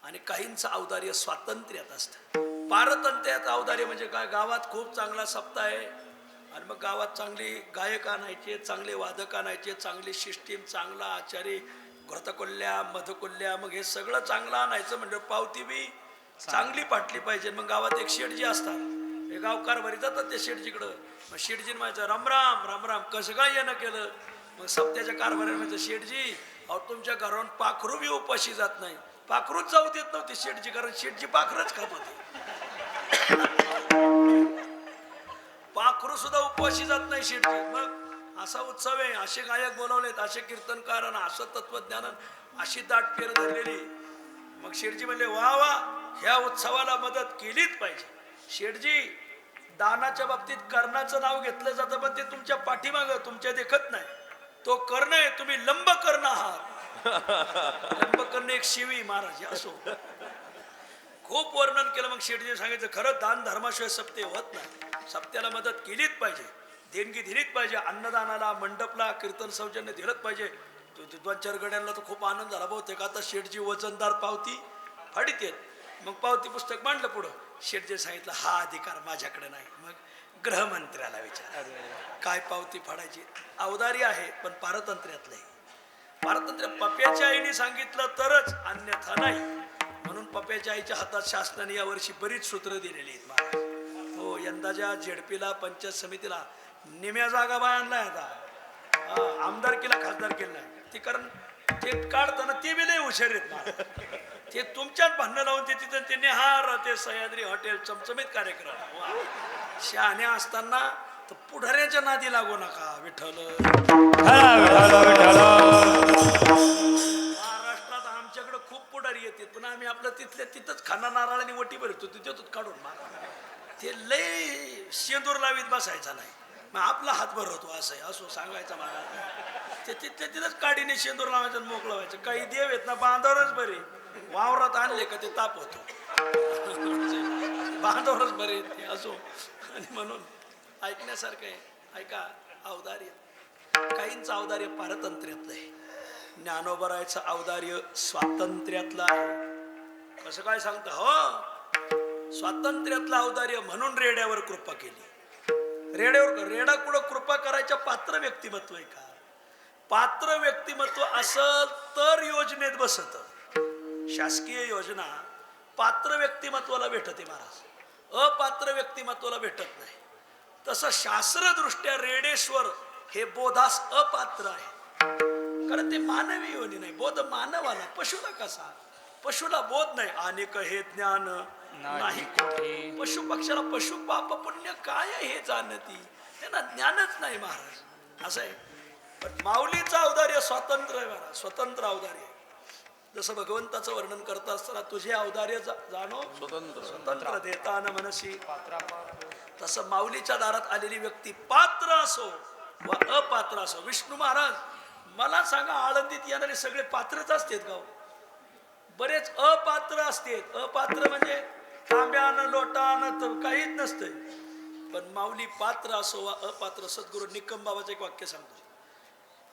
आणि काहींचं औदार्य स्वातंत्र्यात असतं. पारतंत्र्यात औदार्य म्हणजे काय? गावात खूप चांगला सप्ताह आहे आणि मग गावात चांगली गायक आणायचे, चांगले वादक आणायचे, चांगली सिस्टीम, चांगला आचार्य, घृतकोल्ल्या, मधुकोल्ल्या, मग हे सगळं चांगलं आणायचं. म्हणजे पावती बी चांगली पाटली पाहिजे. मग गावात एक शेठजी असतात, हे गावकार भरी जातात त्या शेठजीकडं. मग शेठजी म्हणायचं, राम राम राम राम, कसं काय येणं केलं? मग सप्त्याच्या कारभाऱ्याला म्हणायचं, शेठजी अहो तुमच्या घरावरून पाखरू बी उपाशी जात नाही. पाखरूच जाऊ देत नव्हती शेठजी, कारण शेठजी पाखरच खात होती. पाखरू सुद्धा उपवाशी जात नाही शेठजी. मग असा उत्सव आहे, असे गायक बोलावलेत, असे कीर्तनकार, असं तत्वज्ञान, अशी दाट पेर धरलेली. मग शेठजी म्हणले, वा वा, ह्या उत्सवाला मदत केलीच पाहिजे. शेठजी, दानाच्या बाबतीत कर्णाचं नाव घेतलं जातं, पण ते तुमच्या पाठीमागं तुमच्या देखत नाही. तो कर्ण आहे, तुम्ही लंब कर्ण आहात. लंब कर्ण एक शिवी महाराज. असो, खूप वर्णन केलं. मग शेठजीने सांगितलं, खरं दान धर्माशिवाय सप्ते होत नाही. सप्त्याला मदत केलीच पाहिजे, देणगी दिलीच पाहिजे. अन्नदानाला, मंडपला, कीर्तन सौजन्य दिलंच पाहिजे. 2-4 गड्यांना तर खूप आनंद झाला बहुतेक. आता शेठजी वजनदार पावती फाडीत येत. मग पावती पुस्तक मांडलं पुढं. शेठजी सांगितलं, हा अधिकार माझ्याकडे नाही. मग गृहमंत्र्याला विचार, काय पावती फाडायची? औदार्य आहे पण पारतंत्र्यातलं आहे. पारतंत्र्य पप्याच्या आईने सांगितलं तरच, अन्यथा नाही. म्हणून पप्याच्या आईच्या हातात शासनाने यावर्षी बरीच सूत्र दिलेली आहेत महाराज. हो, यंदाच्या झेडपीला, पंचायत समितीला निम्या जागा बायांना आता आमदारकीला, खासदारकीला नाही. ते कारण ते काढताना ते बी लय हुशार आहेत महाराज. ते तुमच्यात भांडणं लावून ते तिथं ते निहार, ते सह्याद्री हॉटेल चमचमीत कार्यक्रम. शहाणे असताना तर पुढाऱ्याच्या नादी लागू नका. विठ्ठल महाराष्ट्रात आमच्याकडे खूप पुढारी येतात, पण आम्ही आपलं तिथल्या तिथंच खाना नारळाने वटी भरतो, तिथेच काढून मारा. ते लय शेंदूर लावीत बसायचा नाही, मग आपला हातभर होतो. असं असो सांगायचं मला. ते तिथल्या तिथंच काडीने शेंदूर लावायचं, मोकळं व्हायचं. काही देव आहेत ना बांधावरच बरे, वावरात आणले का ते ताप होतो. बांधावरच बरे ते. असो, आणि म्हणून ऐकण्यासारखं आहे. ऐका, औदार्य. काहींचं औदार्य पारतंत्र्यातलं आहे, ज्ञानोबरायचं औदार्य स्वातंत्र्यातलं आहे. कसं काय सांगता? हो, स्वातंत्र्यातलं औदार्य म्हणून रेड्यावर कृपा केली. रेडा कुठं कृपा करायच्या पात्र व्यक्तिमत्व आहे का? पात्र व्यक्तिमत्व असं तर योजनेत बसत. शासकीय योजना पात्र व्यक्तिमत्वाला भेटते महाराज, अपात्र व्यक्तिमत्वाला भेटत नाही. तसं शास्त्रदृष्ट्या रेडेश्वर हे बोधास अपात्र आहे, कारण ते मानवी योनी नाही. बोध मानवाला, पशुला कसा? पशुला बोध नाही. अनेक हे ज्ञान नाही. पशु पक्षाला पशु पाप पुण्य काय हे जाणती, त्यांना ज्ञानच नाही महाराज, असं आहे. पण माऊलीचं औदार्य स्वतंत्र आहे महाराज, स्वतंत्र औदार्य. जसं भगवंताचं वर्णन करत असताना तुझे औदार्य जाणो स्वतंत्र देताना मनसी, तसं माऊलीच्या दारात आलेली व्यक्ती पात्र असो व अपात्र असो. विष्णू महाराज मला सांगा, आळंदीत येणारे सगळे पात्रच असतात का? बरेच अपात्र असतात. अपात्र म्हणजे तांब्यानं लोटानं तर काहीच नसतंय. पण माऊली पात्र असो वा अपात्र. सद्गुरू निकम बाबाचं एक वाक्य सांगतो.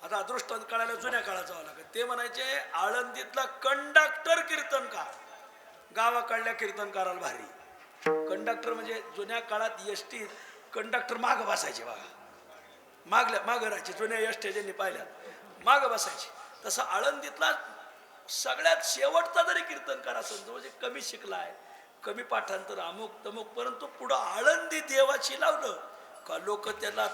आता अदृष्टांत काळाला जुन्या काळात जावं लागेल. ते म्हणायचे, आळंदीतला कंडक्टर कीर्तनकार गावाकडल्या कीर्तनकाराला भारी. कंडक्टर म्हणजे जुन्या काळात एसटीत कंडक्टर मागं बसायचे बघा, मागं राहायचे. जुन्या एसटी ज्यांनी पाहिल्या मागं बसायचे. तसं आळंदीतला सगळ्यात शेवटचा जरी कीर्तनकार असेल तो म्हणजे कमी शिकलाय, कमी पाठांतर, अमुक तमुक, परंतु पुढं आळंदी देवाची लावलं का लोक त्याला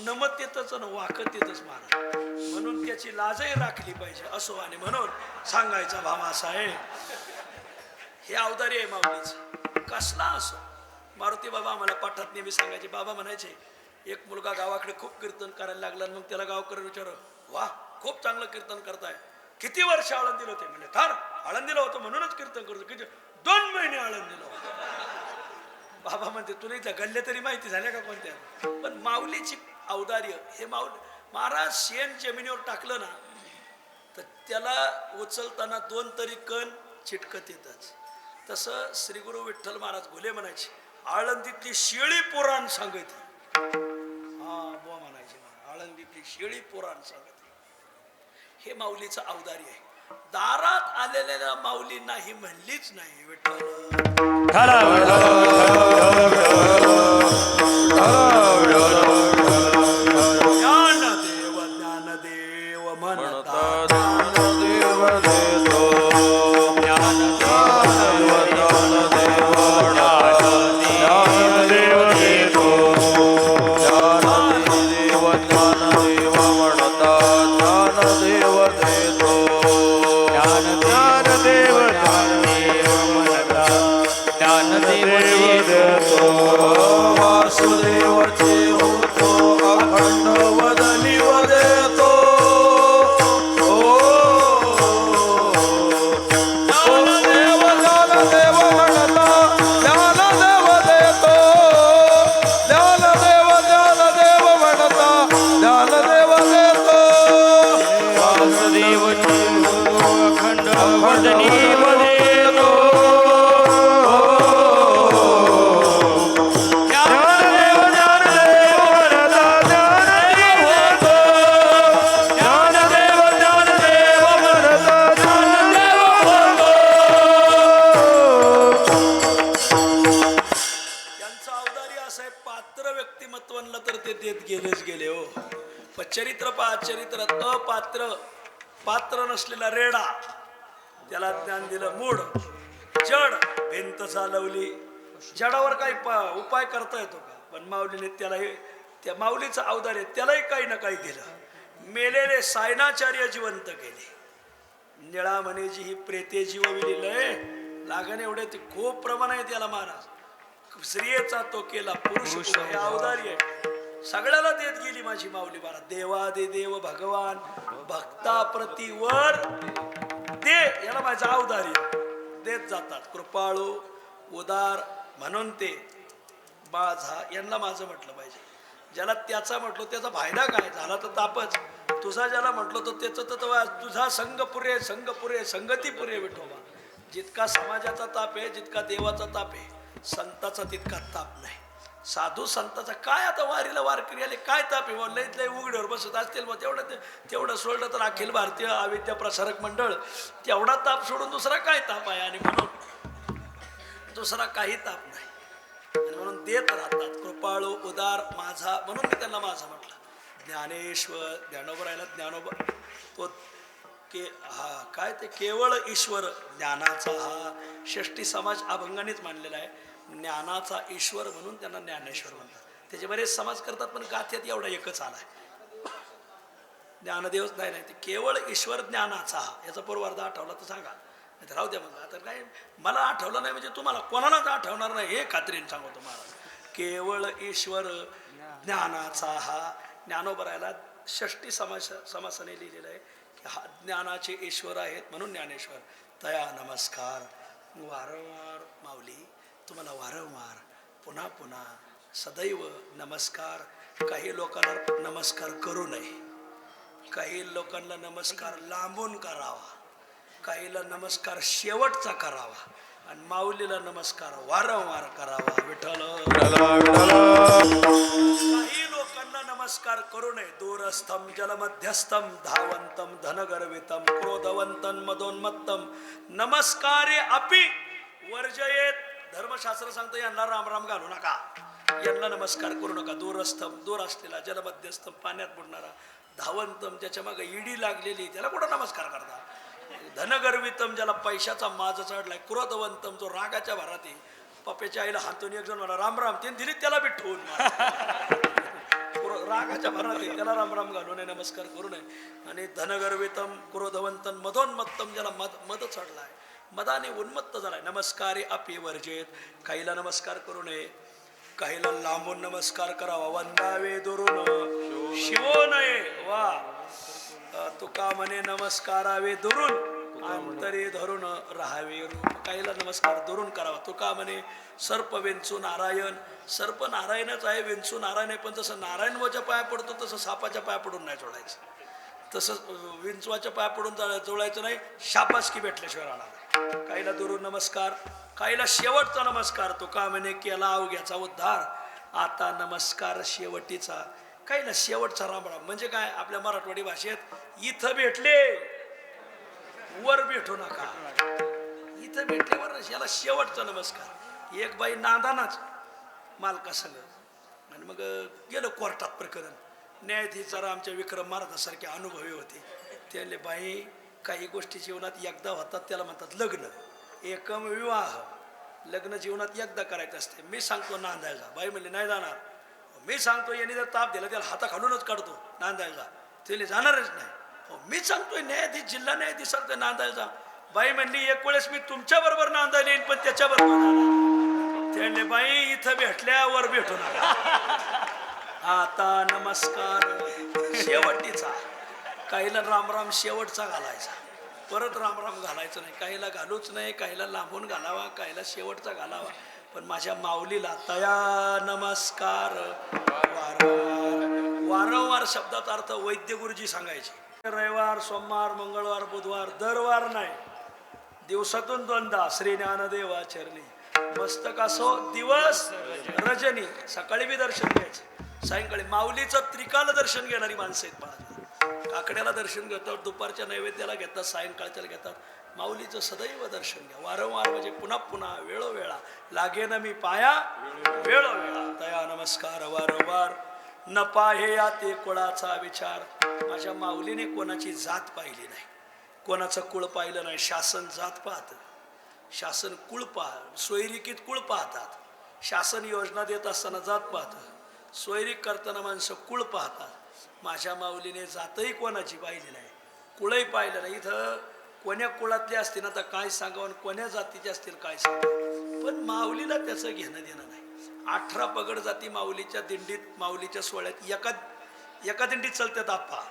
नमत येतच आणि वाकत येतच महाराज. म्हणून त्याची लाजही राखली पाहिजे असो. आणि म्हणून सांगायचा भाव असा आहे, हे औदार्य आहे माऊलीचं, कसला असो. मारुती बाबा आम्हाला पाठात नेहमी सांगायचे. बाबा म्हणायचे, एक मुलगा गावाकडे खूप कीर्तन करायला लागला. मग त्याला गावकरी विचार, वा खूप चांगलं कीर्तन करताय, किती वर्ष आळंदीला होते? म्हणजे फार आळंदीला होतो म्हणूनच कीर्तन करतो. किती? 2 महिने आळंदीला होतो. बाबा म्हणते, तुला इथल्या गल्ल्या तरी माहिती झाल्या का कोणत्या? पण माऊलीची औदार्य हे महाराज शेण जमिनीवर टाकलं ना तर त्याला उचलताना 2 तरी कण चिटकत येतच. तसं श्री गुरु विठ्ठल महाराज घुले म्हणायचे, आळंदीतली शेळी पुराण सांगते. हा बुवा म्हणायचे, आळंदीतली शेळी पुराण सांगते. हे माऊलीचं औदार्य आहे. दारात आलेल्या माऊली नाही म्हणलीच नाही. विठ्ठल ज्ञानदेव ज्ञानदेव म्हणता, ज्ञानदेव देतो, पात्र नसलेला रेडा त्याला ज्ञान दिलं मूड. जड भिंत चालवली, जडावर काही उपाय करता येतो का? पण माऊलीने त्याला, त्या माऊलीचं औदार्य त्यालाही काही ना काही दिलं. मेलेले सायनाचार्य जिवंत केले. निळामणीची ही प्रेते जीवविली लय लागण एवढे ते खूप प्रमाण आहे त्याला महाराज. स्त्रियेचा तो केला पुरुष. हे औदार्य सगळ्याला देत गेली माझी माऊली महाराज. देवादे देव भगवान भक्ताप्रतीवर दे, याला माझं औदार्य देत जातात. कृपाळू उदार म्हणून ते माझा, यांना माझं म्हटलं पाहिजे. ज्याला त्याचा म्हटलो त्याचा फायदा काय झाला तर तापच. तुझा ज्याला म्हटलो तर त्याचं तर तुझा संग पुरे, संग पुरे, संगती पुरे विठोबा. जितका समाजाचा ताप आहे, जितका देवाचा ताप आहे, संताचा तितका ताप नाही. साधू संताचा काय, आता वारीला वारकरी आले काय ताप आहे? लईत लई उघड्यावर बसत असतील, मग तेवढं सोडलं तर अखिल भारतीय अविद्या प्रसारक मंडळ तेवढा ताप सोडून दुसरा काय ताप आहे? आणि म्हणून दुसरा काही ताप नाही आणि म्हणून देत राहतात. कृपाळू उदार माझा, म्हणून मी त्यांना माझा म्हटलं. ज्ञानेश्वर ज्ञानोबा राहिला, ज्ञानोबा तो काय ते केवळ ईश्वर ज्ञानाचा, हा षष्टी समाज अभंगानेच मानलेला आहे. ज्ञानाचा ईश्वर म्हणून त्यांना ज्ञानेश्वर म्हणतात. त्याचे बरेच समाज करतात, पण गाथ्यात एवढा एकच आलाय. ज्ञानदेवच नाही, ते केवळ ईश्वर ज्ञानाचा, याचा पूर्वार्ध आठवला तर सांगा, नाही तर राहू द्या. मग आता काय, मला आठवलं नाही म्हणजे तुम्हाला कोणालाच आठवणार नाही हे खात्रीने सांगतो महाराज. केवळ ईश्वर ज्ञानाचा, हा ज्ञानोबा राहिला षष्टी समासाने लिहिलेलं आहे की हा ज्ञानाचे ईश्वर आहेत म्हणून ज्ञानेश्वर. तया नमस्कार. वारंवार माऊली तुम्हाला वारंवार पुन्हा पुन्हा सदैव नमस्कार. काही लोकांना नमस्कार करू नये, काही लोकांना नमस्कार लांबून करावा, काहीला नमस्कार शेवटचा करावा आणि माऊलीला नमस्कार वारंवार करावा. विठ्ठल. काही लोकांना नमस्कार करू नये. दूरस्थम जलमध्यस्थम धावंतम धनगर्वितम क्रोधवंतम मदोन्मत्तम नमस्कारे अपि वर्जयेत. धर्मशास्त्र सांगतं यांना राम राम घालू नका, यांना नमस्कार करू नका. दूरस्थम दूर असलेला, जलमध्यस्थम पाण्यात बुडणारा, धावंतम ज्याच्या मागे इडी लागलेली त्याला कुठं नमस्कार करता. धनगर्वितम ज्याला पैशाचा माज चढलाय, क्रोधवंतम जो रागाच्या भरात आहे. पप्याच्या आईला हातून एक जण म्हणा राम राम, ते दिली त्याला बी ठेवून रागाच्या भरात आहे, त्याला राम राम घालू नये, नमस्कार करू नये. आणि धनगर्वितम क्रोधवंतम मदोन्मत्तम ज्याला मद चढलाय, मदाने उन्मत्त झालाय, नमस्कारे अपि वर्जेत. काहीला नमस्कार करू नये, काहीला लांबून नमस्कार करावा. वंदावे दुरून शिवो नये. वा तुका म्हणे नमस्कारावे दुरून अंतरे धरून राहावे रूप. काहीला नमस्कार दुरून करावा. तुका म्हणे सर्प वेंचू नारायण. सर्प नारायणच आहे, वेंचू नारायण आहे, पण जसं नारायण वच्या पाया पडतो तसं सापाच्या पाया पडून नाही जोडायचं, तसं विंचवाच्या पाया पडून जोडायचं नाही. शाबासकी भेटल्याशिवाय राहणार नाही. काहीला दुरून नमस्कार, काहीला शेवटचा नमस्कार. तुका म्हणे केला अवघ्याचा उद्धार, आता नमस्कार शेवटीचा. काहीला शेवटचा रामराम. म्हणजे काय, आपल्या मराठवाडी भाषेत इथं भेटले वर भेटू नका, इथं भेटल्यावर याला शेवटचा नमस्कार. एक बाई नांदानाच मालका संग आणि मग गेलं कोर्टात प्रकरण. न्यायाधीश आमच्या विक्रम महाराजासारखे अनुभवी होते. त्याले बाई काही गोष्टी जीवनात एकदा होतात, त्याला म्हणतात लग्न. एकम विवाह, लग्न जीवनात एकदा करायचं असते. मी सांगतो नांदायला जा. बाई म्हणली नाही जाणार. मी सांगतो यांनी जर ताप दिला त्याला हाता खालूनच काढतो, नांदायला जा. त्याला जाणारच नाही. मी सांगतोय न्यायाधीश, जिल्हा न्यायाधीश सांगतोय नांदायला जा. बाई म्हणली एक वेळेस मी तुमच्या बरोबर नांदायला येईल, पण त्याच्या बरोबर. त्याने बाई इथं भेटल्यावर भेटू नका. आता नमस्कार शेवटीचा. काहीला रामराम शेवटचा घालायचा, परत रामराम घालायचं नाही. काहीला घालूच नाही, काहीला लांबून घालावा, काहीला शेवटचा घालावा. पण माझ्या माऊलीला तया नमस्कार वारंवार. वारंवार शब्दाचा अर्थ वैद्य गुरुजी सांगायचे. रविवार, सोमवार, मंगळवार, बुधवार, दरवार नाही, दिवसातून दोनदा श्री ज्ञानदेवा चरणी मस्तक असो. दिवस रजनी, सकाळी बी दर्शन घ्यायचं, सायंकाळी. माऊलीचं त्रिकाल दर्शन घेणारी माणसं आहेत महाराज. काकड्याला दर्शन घेतात, दुपारच्या नैवेद्याला घेतात, सायंकाळच्याला घेतात. माऊलीचं सदैव दर्शन घ्या वारंवार, म्हणजे पुन्हा पुन्हा वेळोवेळा. लागेन मी पाया वेळोवेळा. तया नमस्कार वारंवार. न पाहे या ते कुळाचा विचार. माझ्या माऊलीने कोणाची जात पाहिली नाही, कोणाचं कुळ पाहिलं नाही. शासन जात पाहतं, शासन कुळ सोयरिकीत कुळ पाहतात. शासन योजना देत असताना जात पाहतं, सोयरीक करताना माणसं कुळ पाहतात. माझ्या माऊलीने जातही कोणाची पाहिली नाही, कुळही पाहिलं नाही. इथं कोण्या कुळातले असतील आता काय सांगावं, कोण्या जातीचे असतील काय सांगावं, पण माऊलीला त्याचं घेणं देणं नाही. 18 पगड जाती माऊलीच्या दिंडीत, माऊलीच्या सोहळ्यात एका दिंडीत चलतात. आप्पा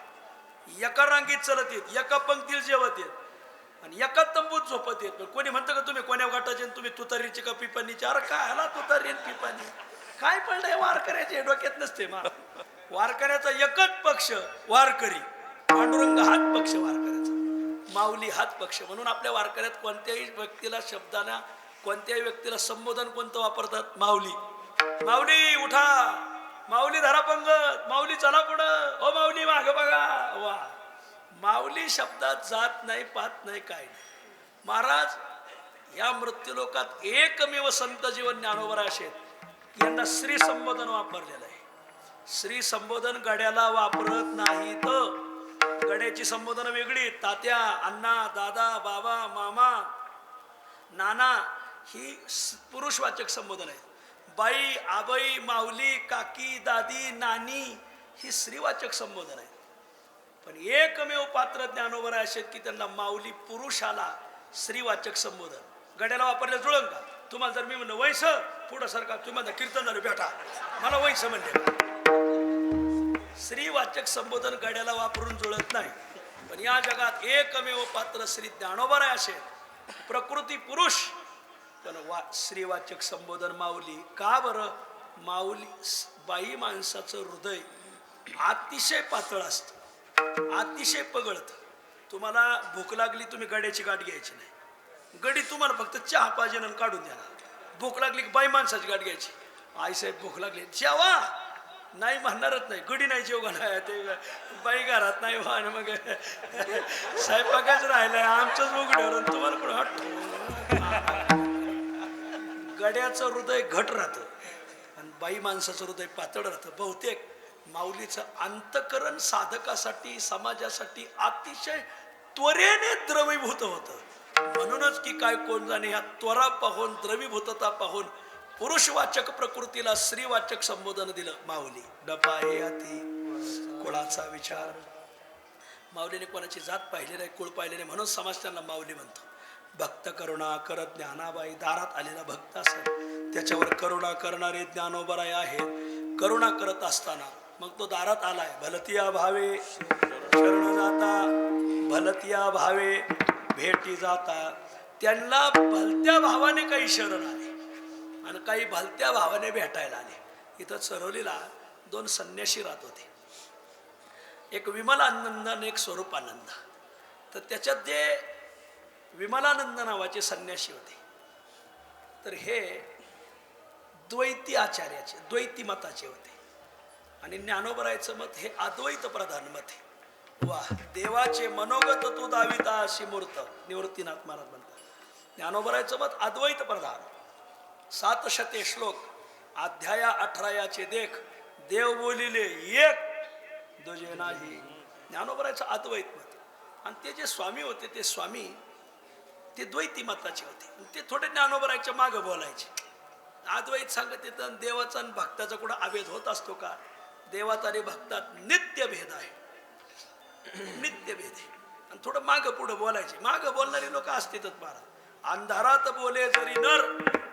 एका रांगीत चलत येत, एका पंक्तीला जेवत येत आणि एका तंबूत झोपत येत. कोणी म्हणतं का तुम्ही कोण्या गाठाचे, तुम्ही तुतारीचे का पिपाणीचे? अरे काय आला तुतारी पिपाणी, काय पडलंय वारकऱ्याचे डोक्यात नसते. वारकऱ्याचा एकच पक्ष वारकरी, पांडुरंग हाच पक्ष वारकऱ्याचा, माऊली हाच पक्ष. म्हणून आपल्या वारकऱ्यात कोणत्याही व्यक्तीला शब्दाना, कोणत्याही व्यक्तीला संबोधन कोणतं वापरतात? माऊली. माऊली उठा, माऊली धरा पंगत, माऊली चला पुढं, ओ माऊली माग बघा. वा, माऊली शब्दात जात नाही, पात नाही, काय नाही. महाराज या मृत्यूलोकात एकमेव संत जीवन ज्ञानोबा असे यांना श्री संबोधन वापरलेलं आहे. श्री संबोधन गड्याला वापरत नाही. तर गड्याची संबोधन वेगळी. तात्या, अण्णा, दादा, बाबा, मामा, नाना ही पुरुषवाचक संबोधन आहे. बाई, आबाई, माऊली, काकी, दादी, नानी ही स्त्रीवाचक संबोधन आहे. पण एकमेव पात्र ज्ञानोबा असे की त्यांना माऊली पुरुषाला स्त्रीवाचक संबोधन गड्याला वापरले. जुळंग का तुम्हाला? जर मी म्हणलं वैस पुढं सरकार, तुम्ही म्हणता कीर्तन झालं बेटा, मला वैस म्हणले. स्त्रीवाचक संबोधन गड्याला वापरून जुळत नाही. पण या जगात एकमेव पात्र श्री ज्ञानोबा असे प्रकृती पुरुष पण स्त्रीवाचक संबोधन माऊली. का बरं? माऊली बाई माणसाचं हृदय अतिशय पातळ असतं, अतिशय पगळत. तुम्हाला भूक लागली, तुम्ही गड्याची गाठ घ्यायची नाही. गडी तुम्हाला फक्त चहा पाहिजे आणि काढून द्या. भूक लागली की बाई माणसाची गाठ घ्यायची. आईसाहेब भूक लागली, जेवा नाही म्हणणारच नाही. गडी नाही जेव घालाय ते बाई घरात नाही व्हा. मग स्वयंपाकच राहिलाय आमचंच उघड्यावर, तुम्हाला पण हट. गड्याचं हृदय घट राहतं आणि बाई माणसाचं हृदय पातळ राहतं. बहुतेक माऊलीचं अंतकरण साधकासाठी, समाजासाठी अतिशय त्वरेने द्रवीभूत होतं. म्हणूनच की काय कोण जाणे ह्या त्वरा पाहून, द्रवीभूतता पाहून पुरुषवाचक प्रकृतीला स्त्रीवाचक संबोधन दिलं माऊली. डपा हे अति कुळाचा विचार. माऊलीने कोणाची जात पाहिली नाही, कुळ पाहिले नाही, म्हणून समाज त्यांना माऊली म्हणतो. भक्त करुणा करत ज्ञानाबाई. दारात आलेला भक्त असेल त्याच्यावर करुणा करणारे ज्ञानोबाराय आहेत. करुणा करत असताना मग तो दारात आलाय. भलतिया भावे शरण जाता, भलतिया भावे भेटी जाता. त्यांना भलत्या भावाने काही शरण आले आणि काही भलत्या भावाने भेटायला आले. इथं चरोलीला 2 संन्यासी राहत होते. एक विमलानंद आणि एक स्वरूपानंद. तर त्याच्यात जे विमलानंद नावाचे संन्यासी होते तर हे द्वैती आचार्याचे, द्वैती मताचे होते. आणि ज्ञानोबरायचं मत हे अद्वैत प्रधान मत आहे. वा, देवाचे मनोगत तू दाविता अशी मूर्त, निवृत्तीनाथ महाराज म्हणतात. ज्ञानोबरायचं मत अद्वैत प्रधान. 700 श्लोक, अध्याया 18 देख, देव बोलिले एक दुजे नाही. ज्ञानोबरायचं अद्वैत मत. आणि ते जे स्वामी होते ते स्वामी ते द्वैती मताचे होते. ते थोडे ज्ञानोबरायच्या मागं बोलायचे. अद्वैत सांगत येतं देवाचा आणि भक्ताचा कुठं अभेद होत असतो का? देवात आणि भक्तात नित्य भेद आहे, नित्य भेद आहे. आणि थोडं मागं पुढं बोलायचे. मागं बोलणारी लोक असतीतच महाराज. अंधारात बोले जरी नर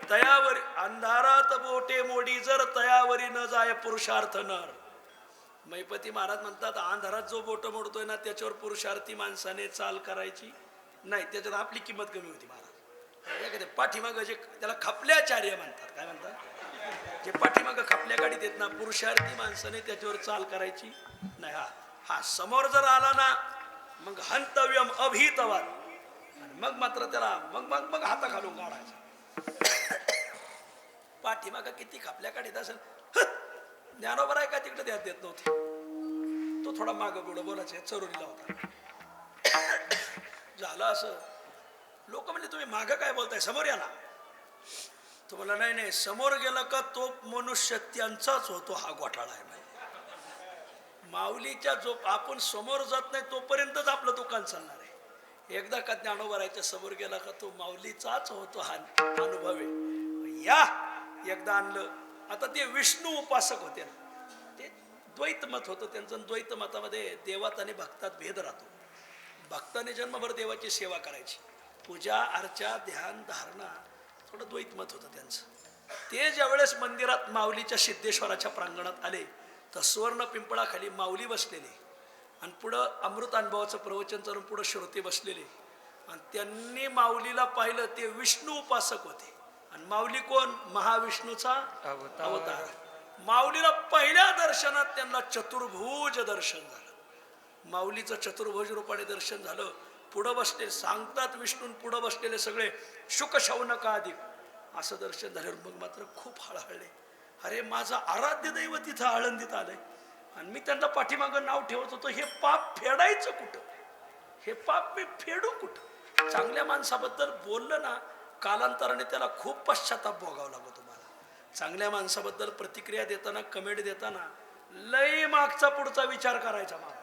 तयावरी, अंधारात बोटे मोडी जर तयावरी न जाय पुरुषार्थ नर. मैपती महाराज म्हणतात अंधारात जो बोट मोडतोय ना त्याच्यावर पुरुषार्थी माणसाने चाल करायची नाही. त्याच्यात आपली किंमत कमी होती महाराज. पाठीमागं जे त्याला खपल्याचार्य म्हणतात. काय म्हणतात? जे पाठीमागं खपल्या गाडीत येत ना पुरुषार्थी माणसाने त्याच्यावर चाल करायची नाही. हा समोर जर आला ना मग हंतव्यम अभितवाद. मग मात्र त्याला मग मग मग हाता घालून काढायचा. पाठीमागं किती खपल्या गाडीत असेल, ज्ञानोबा का तिकडे द्यात देत नव्हते. तो थोडा मागं पुढं बोलायचा. चरोलीला होता. झालं असं, लोक म्हणजे तुम्ही मागं काय बोलताय, समोर या ना. तुम्हाला नाही नाही, समोर गेला का तो मनुष्य त्यांचाच होतो. हा घोटाळा आहे. माऊलीच्या जो आपण समोर जात नाही तोपर्यंतच आपलं दुकान चालणार आहे. एकदा का ज्ञानोबरायच्या समोर गेला का तो माऊलीचाच होतो. हा अनुभव आहे. या एकदा आणलं. आता ते विष्णू उपासक होते ना, ते द्वैत मत होतं त्यांचं. द्वैत मतामध्ये देवात आणि भक्तात भेद राहतो. भक्ताने जन्मभर देवाची सेवा करायची, पूजा अर्चा ध्यान धारणा, थोडं द्वैत मत होतं त्यांचं. ते ज्यावेळेस मंदिरात माऊलीच्या सिद्धेश्वराच्या प्रांगणात आले तर सुवर्ण पिंपळाखाली माऊली बसलेले आणि पुढं अमृत अनुभवाचं प्रवचन करून पुढं श्रोते बसलेले. आणि त्यांनी माऊलीला पाहिलं. ते विष्णू उपासक होते. आणि माऊली कोण? महाविष्णूचा अवतार. माऊलीला पहिल्या दर्शनात त्यांना चतुर्भुज दर्शन झालं. माऊलीचं चतुर्भुज रूपाने दर्शन झालं. पुढं बसले सांगतात विष्णून पुढं बसलेले सगळे शुक शौनकादिक असं दर्शन झाल्यावर मग मात्र खूप हळहळले. अरे माझं आराध्य दैवत इथं आळंदीत आलंय आणि मी त्यांना पाठीमागं नाव ठेवत होतो. हे पाप फेडायचं कुठं? हे पाप मी फेडू कुठं? चांगल्या माणसाबद्दल बोललं ना कालांतराने त्याला खूप पश्चाताप भोगावा लागतो तुम्हाला. चांगल्या माणसाबद्दल प्रतिक्रिया देताना, कमेंट देताना लई मागचा पुढचा विचार करायचा मला.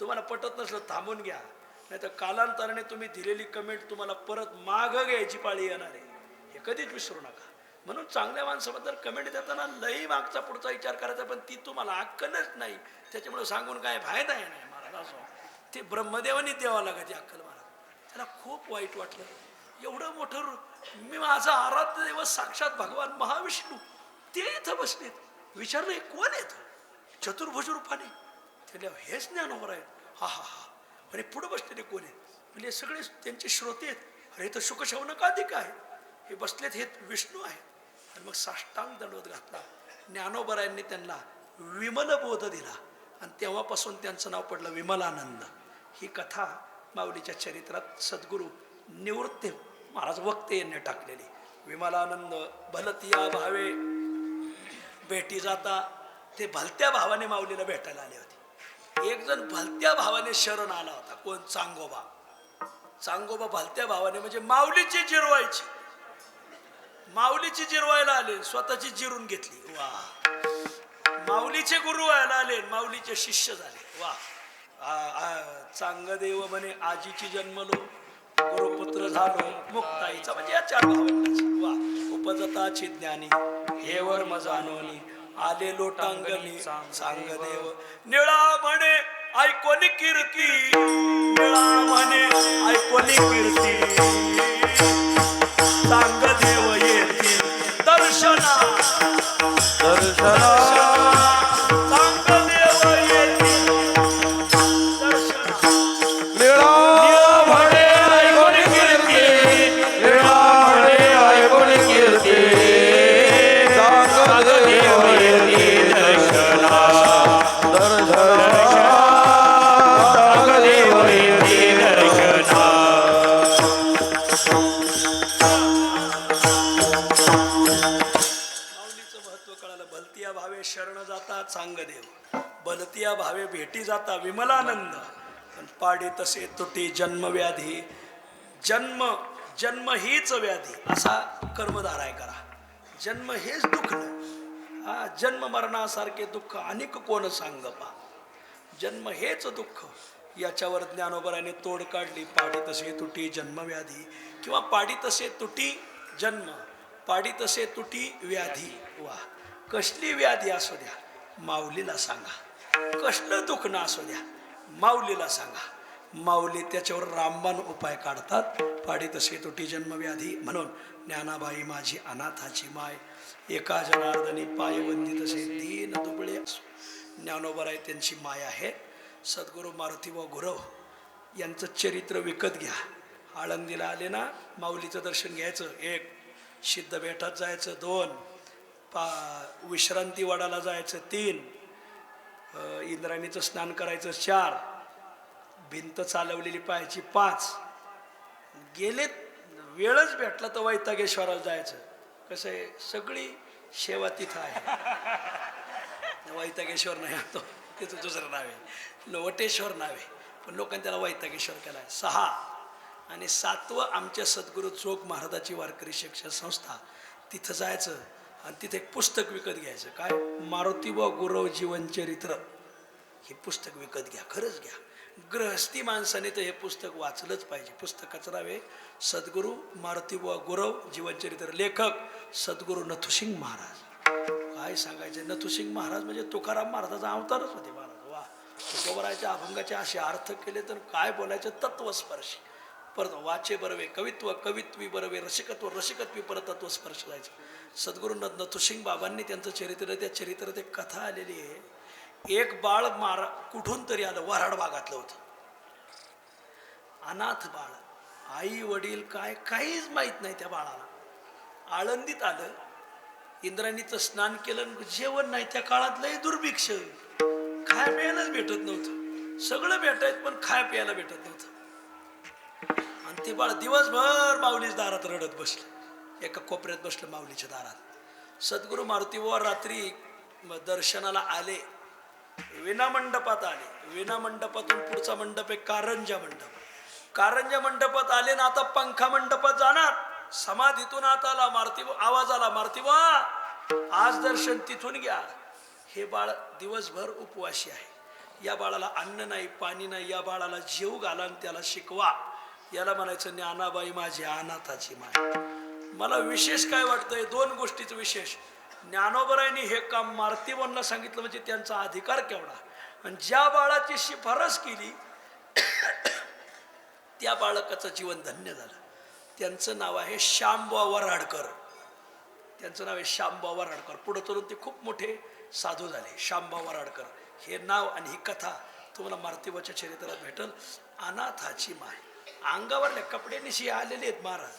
तुम्हाला पटत नसलं थांबून घ्या, नाही तर कालांतराने तुम्ही दिलेली कमेंट तुम्हाला परत माग घ्यायची पाळी येणार आहे. हे कधीच विसरू नका. म्हणून चांगल्या माणसाबद्दल कमेंट देताना लई मागचा पुढचा विचार करायचा, पण ती तुम्हाला अक्कलच नाही, त्याच्यामुळे सांगून काय फायदा आहे नाही महाराज. असो ते ब्रह्मदेवानी द्यावं लागत ती अक्कल महाराज. त्याला खूप वाईट वाटलं. एवढं मोठं मी माझा आराध्य दैवत साक्षात भगवान महाविष्णू ते इथं बसलेत. विचारलं कोण येतं चतुर्भुज रूपाने? त्याला हेच ज्ञानोबर आहेत. हा हा हा. आणि पुढं बसलेले कोण आहेत? म्हणजे सगळे त्यांचे श्रोते आहेत. अरे तर शुकशौनक अधिक आहे, हे बसलेत हे विष्णू आहेत. आणि मग साष्टांग दंडवत घातला. ज्ञानोबरायांनी त्यांना विमल बोध दिला आणि तेव्हापासून त्यांचं नाव पडलं विमलानंद. ही कथा माऊलीच्या चरित्रात सद्गुरू निवृत्ती महाराज वक्ते यांनी टाकलेली. विमलानंद भलतिया भावे भेटी जाता, ते भलत्या भावाने माऊलीला भेटायला आले होते. एक जण भलत्या भावाने शरण आला होता. कोण? चांगोबा. चांगोबा भलत्या भावाने म्हणजे माऊलीची जिरवायची, माऊलीची जिरवायला आले, स्वतःची जिरून घेतली. वा. माऊलीचे गुरु व्हायला आले, माऊलीचे शिष्य झाले. वा. चांगदेव म्हणे आजीची जन्मलो, गुरुपुत्र झालो मुक्ताईचा, म्हणजे या 4 भावांची. वा. उपजताची ज्ञानी हे वर्म जाणोनी, आले लोटांगणी चांगदेव. निळा म्हणे ऐकोनी कीर्ती, निळा म्हणे ऐकोनी कीर्ती, चांगदेव येतील दर्शना, दर्शना चांगदेव येतील दर्शना. निळा म्हणे ऐकोनी कीर्ती, निळा म्हणे ऐकोनी कीर्ती, चांगदेव येतील दर्शना, दर्शना चांगदेव येतील दर्शना. भलतिया भावे शरण जाता चांगदेव, भलतिया भावे भेटी जाता विमलानंद. पण पाडी तसे तुटी जन्मव्याधी, जन्म हीच व्याधी असा कर्मधाराय करा. जन्म हेच दुःख न, हा जन्म मरणासारखे दुःख अनेक कोण सांग पा. जन्म हेच दुःख. याच्यावर ज्ञानोबराने तोड काढली. पाडी तसे तुटी जन्मव्याधी, किंवा पाडी तसे तुटी जन्म, पाडी तसे तुटी व्याधी. वा. कसली व्याधी असू द्या माऊलीला सांगा, कसलं दुखणं असू द्या माऊलीला सांगा. माऊली त्याच्यावर रामबाण उपाय काढतात. पाडी तसे तुटी जन्मव्याधी. म्हणून ज्ञानाबाई माझी अनाथाची माय, एका जनार्दनी पाय वंदित तसे दीन दुबळे असो. ज्ञानोबराय त्यांची माय आहे. सद्गुरू मारुती व गुरव यांचं चरित्र विकत घ्या. आळंदीला आले ना, माऊलीचं दर्शन घ्यायचं. 1. सिद्धबेटात जायचं. 2. विश्रांती वाडाला जायचं. 3. इंद्रायणीचं स्नान करायचं. 4. भिंत चालवलेली पाहायची. 5. गेलेत वेळच भेटला तर वैतागेश्वराला जायचं. कसं आहे, सगळी सेवा तिथं आहे. वैतागेश्वर नाही तो, तिथं दुसरं नाव आहे, वटेश्वर नाव आहे, पण लोकांनी त्याला वैतागेश्वर केला आहे. 6. आणि 7वं आमच्या सद्गुरू चोख महाराजाची वारकरी शिक्षण संस्था, तिथं जायचं आणि तिथे एक पुस्तक विकत घ्यायचं. काय? मारुती व गुरव जीवनचरित्र. हे पुस्तक विकत घ्या, खरंच घ्या. गृहस्थी माणसाने तर हे पुस्तक वाचलंच पाहिजे. पुस्तकाचं नाव आहे सद्गुरू मारुती व गुरव जीवनचरित्र. लेखक सद्गुरू नथुसिंग महाराज. काय सांगायचं, नथुसिंग महाराज म्हणजे तुकाराम महाराजाचा अवतारच होते महाराज. वा. तुकोबरायच्या अभंगाचे असे अर्थ केले तर काय बोलायचं, तत्वस्पर्शी. परत वाचे बरवे कवित्व, कवित्वी बरवे रसिकत्व, रसिकत्वी परतत्व स्पर्श जायचं. सद्गुरू नथुसिंग बाबांनी त्यांचं चरित्र, त्या चरित्रात एक कथा आलेली आहे. एक बाळ कुठून तरी आलं, वऱ्हाड भागातलं होतं, अनाथ बाळ. आई वडील काय काहीच माहीत नाही त्या बाळाला. आळंदीत आलं, इंद्रायणीचं स्नान केलं, जेवण नाही. त्या काळात लय दुर्भिक्ष, खाय प्यायलाच भेटत नव्हतं. सगळं भेटायचं पण खाय प्यायला भेटत नव्हतं. आणि ते बाळ दिवसभर माऊलीच्या दारात रडत बसलं. एका कोपऱ्यात बसलं माऊलीच्या दारात. सद्गुरू मारुतीवर रात्री दर्शनाला आले, विना मंडपात आले. विना मंडपातून पुढचा मंडप आहे कारंजा मंडप. कारंजा मंडपात आले ना, आता पंखा मंडपात जाणार. समाधीतून आत आला, मारुती आवाज आला, मारुतीबा आज दर्शन तिथून घ्या. हे बाळ दिवसभर उपवासी आहे, या बाळाला अन्न नाही पाणी नाही, या बाळाला जेव घाला आणि त्याला शिकवा. याला म्हणायचं ज्ञानाबाई माझी अनाथाची माय. मला विशेष काय वाटतंय, दोन गोष्टीचं विशेष. ज्ञानोबरायांनी हे काम मारुतीबांना सांगितलं म्हणजे त्यांचा अधिकार केवढा. आणि ज्या बाळाची शिफारस केली त्या बाळकाचं जीवन धन्य झालं. त्यांचं नाव आहे श्यामबुवा वराडकर. त्यांचं नाव आहे श्यामबुवा वराडकर. पुढे चलून ते खूप मोठे साधू झाले. श्यामबुवा वराडकर हे नाव आणि ही कथा तुम्हाला मारुतीबाच्या चरित्रात भेटल. अनाथाची माय. अंगावरल्या कपड्यांनीशी आलेले आहेत महाराज.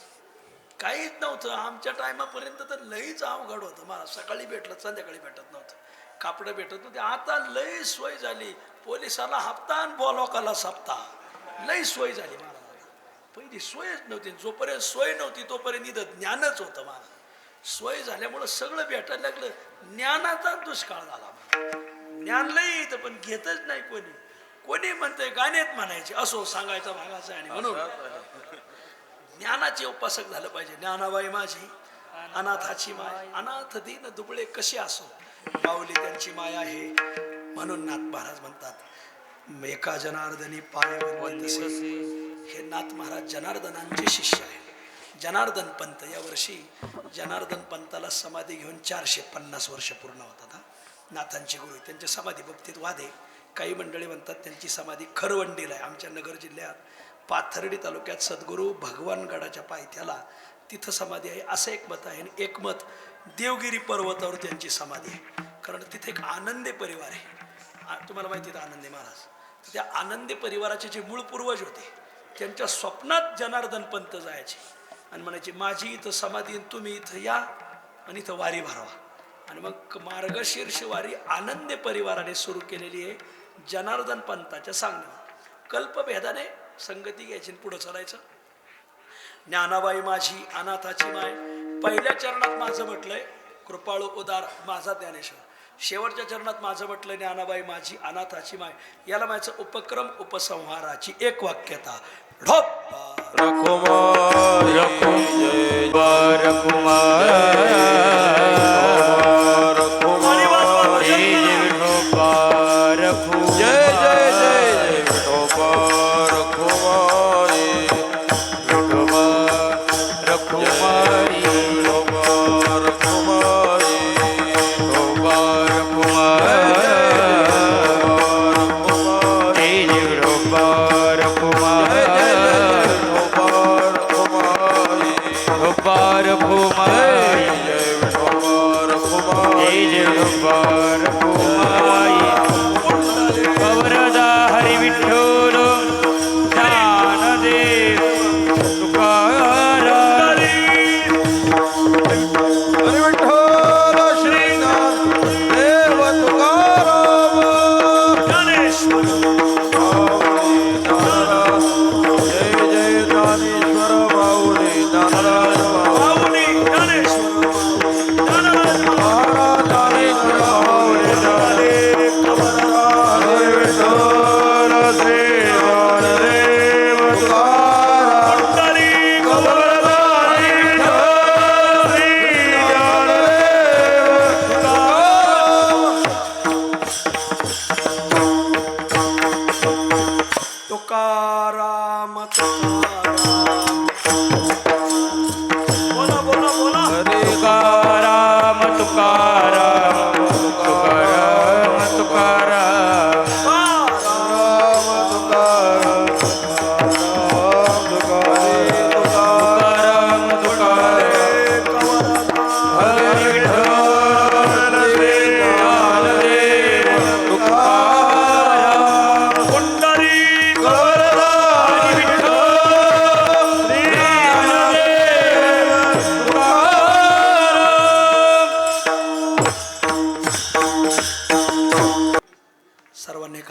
काहीच नव्हतं आमच्या टायमापर्यंत, तर लईच अवघड होतं महाराज. सकाळी भेटलं संध्याकाळी भेटत नव्हतं, कापडं भेटत नव्हते. आता लई सोय झाली. पोलिसाला हप्ता आणि बोलोकाला सप्ता. लई सोय झाली महाराज. पहिली सोयच नव्हती. जोपर्यंत सोय नव्हती तोपर्यंत इथं ज्ञानच होतं महाराज. सोय झाल्यामुळं सगळं भेटायला लागलं. ज्ञानाचा दुष्काळ झाला. ज्ञान लई इथं पण घेतच नाही कोणी. कोणी म्हणतंय गाण्यात म्हणायचे, असो सांगायचा भागाचा. आणि म्हणून ज्ञानाचे उपासक झालं पाहिजे. ज्ञानाबाई माझी अनाथाची माय. अनाथ दीन दुबळे कसे असो, माऊली त्यांची माय आहे. म्हणून नाथ महाराज म्हणतात एका जनार्दनी पाय वंदितसे. हे नाथ महाराज जनार्दनांचे शिष्य आहे. जनार्दन पंत यावर्षी जनार्दन पंताला समाधी घेऊन 450 वर्ष पूर्ण होतात. नाथांचे गुरु त्यांच्या समाधी बाबतीत वाद आहे. काही मंडळी म्हणतात त्यांची समाधी खरवंडीला आहे, आमच्या नगर जिल्ह्यात पाथर्डी तालुक्यात सद्गुरू भगवानगडाच्या पायथ्याला तिथं समाधी आहे असं एक मत आहे. आणि एक मत देवगिरी पर्वतावर त्यांची समाधी आहे. कारण तिथे एक आनंदे परिवार आहे. तुम्हाला माहिती आहे आनंदे महाराज. त्या आनंदे परिवाराचे जे मूळ पूर्वज होते त्यांच्या स्वप्नात जनार्दन पंत जायचे आणि म्हणायचे माझी इथं समाधी, तुम्ही इथं या आणि इथं वारी भरवा. आणि मग मार्गशीर्ष वारी आनंदे परिवाराने सुरू केलेली आहे जनार्दन पंताच्या सांगण्यावर. कल्पभेदाने संगती घ्यायची पुढं चालायचं. ज्ञानाबाई माझी अनाथाची माय. पहिल्या चरणात माझं म्हटलंय कृपाळू उदार माझा ज्ञानेश्वर. शेवटच्या चरणात माझं म्हटलं ज्ञानाबाई माझी अनाथाची माय. याला मायचं उपक्रम उपसंहाराची एक वाक्यता. ढोप रकुमार रकुमार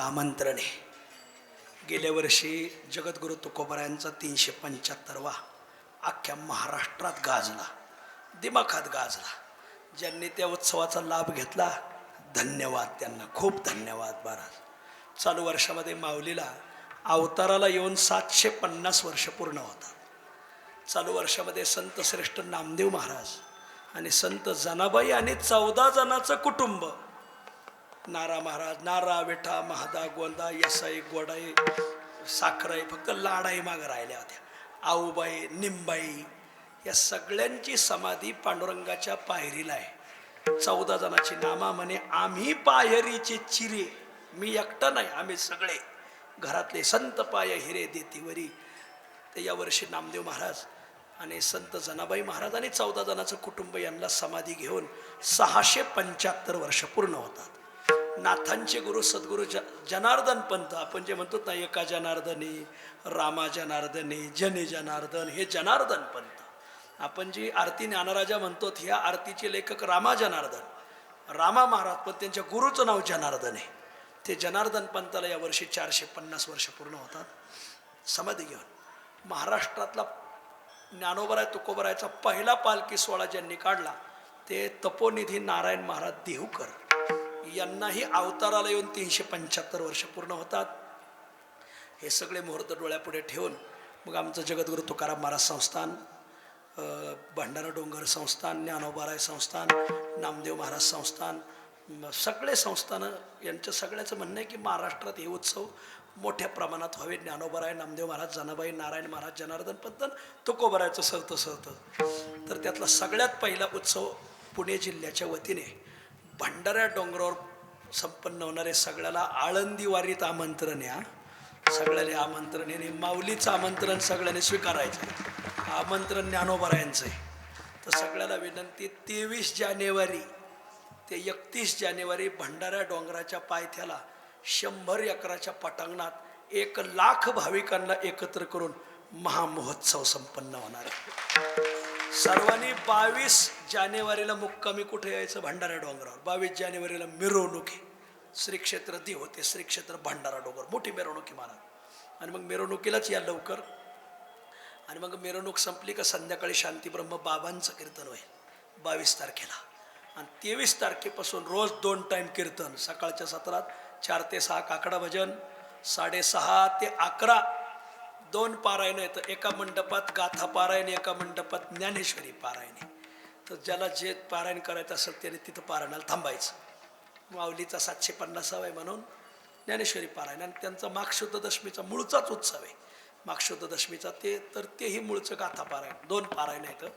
आमंत्रण आहे. गेल्या वर्षी जगद्गुरु तुकोबारायांचा 375वा अख्ख्या महाराष्ट्रात गाजला, दिमाखात गाजला. ज्यांनी त्या उत्सवाचा लाभ घेतला धन्यवाद त्यांना, खूप धन्यवाद महाराज. चालू वर्षामध्ये माऊलीला अवताराला येऊन 750 वर्ष पूर्ण होतात. चालू वर्षामध्ये संत श्रेष्ठ नामदेव महाराज आणि संत जनाबाई आणि 14 जणांचं कुटुंब, नारा महाराज, नारा, विठा, महादा, गोंदा, यसाई, गोडाई, साखराई, फक्त लाडाई मागं राहिल्या होत्या. आऊबाई, निंबाई या सगळ्यांची समाधी पांडुरंगाच्या पायरीला आहे. 14 जणांची नामा म्हणे, आम्ही पायरीचे चिरे, मी एकटा नाही, आम्ही सगळे घरातले संत पाय हिरे देतीवरी. ते यावर्षी नामदेव महाराज आणि संत जनाबाई महाराज आणि 14 जणांचं कुटुंब यांना समाधी घेऊन 675 वर्ष पूर्ण होतात. नाथांचे गुरु सद्गुरु जनार्दन पंत, आपण जे म्हणतो ना, एका जनार्दनी, रामा जनार्दनी, जनी जनार्दन, हे जनार्दन पंत. आपण जी आरती ज्ञानराजा म्हणतो, ह्या आरतीचे लेखक रामा जनार्दन, रामा महाराज, पण त्यांच्या गुरुचं नाव जनार्दन आहे. ते जनार्दन पंताला यावर्षी 450 वर्ष पूर्ण होतात समाधी घेऊन. महाराष्ट्रातला ज्ञानोबराय तुकोबरायचा पहिला पालखी सोहळा ज्यांनी काढला ते तपोनिधी नारायण महाराज देहूकर. यांनाही अवताराला येऊन 375 वर्ष पूर्ण होतात. हे सगळे मुहूर्त डोळ्यापुढे ठेवून मग आमचं जगद्गुरु तुकाराम महाराज संस्थान, भंडारा डोंगर संस्थान, ज्ञानोबाराय संस्थान, नामदेव महाराज संस्थान, सगळे संस्थानं यांचं सगळ्याचं म्हणणं आहे की महाराष्ट्रात हे उत्सव मोठ्या प्रमाणात व्हावे. ज्ञानोबाराय, नामदेव महाराज, जनाबाई, नारायण महाराज, जनार्दन पंत, तुकोबरायचं सरतं. तर त्यातला सगळ्यात पहिला उत्सव पुणे जिल्ह्याच्या वतीने भंडारा डोंगरावर संपन्न होणारे. सगळ्याला आळंदी वारीत आमंत्रण या, सगळ्याला आमंत्रण आहे. माऊलीचं आमंत्रण सगळ्यांनी स्वीकारायचं. आमंत्रण ज्ञानोबारायांचं आहे. तर सगळ्याला विनंती, 23 जानेवारी ते 31 जानेवारी भंडारा डोंगराच्या पायथ्याला 100 एकराच्या पटांगणात 1,00,000 भाविकांना एकत्र करून महामहोत्सव संपन्न होणार आहे. सर्वांनी 22 जानेवारीला मुक्कामी कुठे यायचं? भंडारा डोंगरावर. 22 जानेवारीला मिरवणूक आहे. श्री क्षेत्र दी होते, श्री क्षेत्र भंडारा डोंगर, मोठी मिरवणूक आहे महाराज. आणि मग मिरवणुकीलाच या लवकर. आणि मग मिरवणूक संपली का संध्याकाळी शांतीब्रह्म बाबांचं कीर्तन होईल 22 तारखेला. आणि 23 तारखेपासून रोज 2 टाईम कीर्तन. सकाळच्या सत्रात 4 ते 6 काकडा भजन, 6:30 ते 11 2 पारायण येतं. एका मंडपात गाथा पारायण, एका मंडपात ज्ञानेश्वरी पारायण. तर ज्याला जे पारायण करायचं असेल त्याने तिथं पारायणाला थांबायचं. माऊलीचा 750 आहे म्हणून ज्ञानेश्वरी पारायण. आणि त्यांचा माघशुद्ध दशमीचा मूळचाच उत्सव आहे माघशुद्ध दशमीचा. तर तेही मूळचं गाथा पारायण 2 पारायण येतं.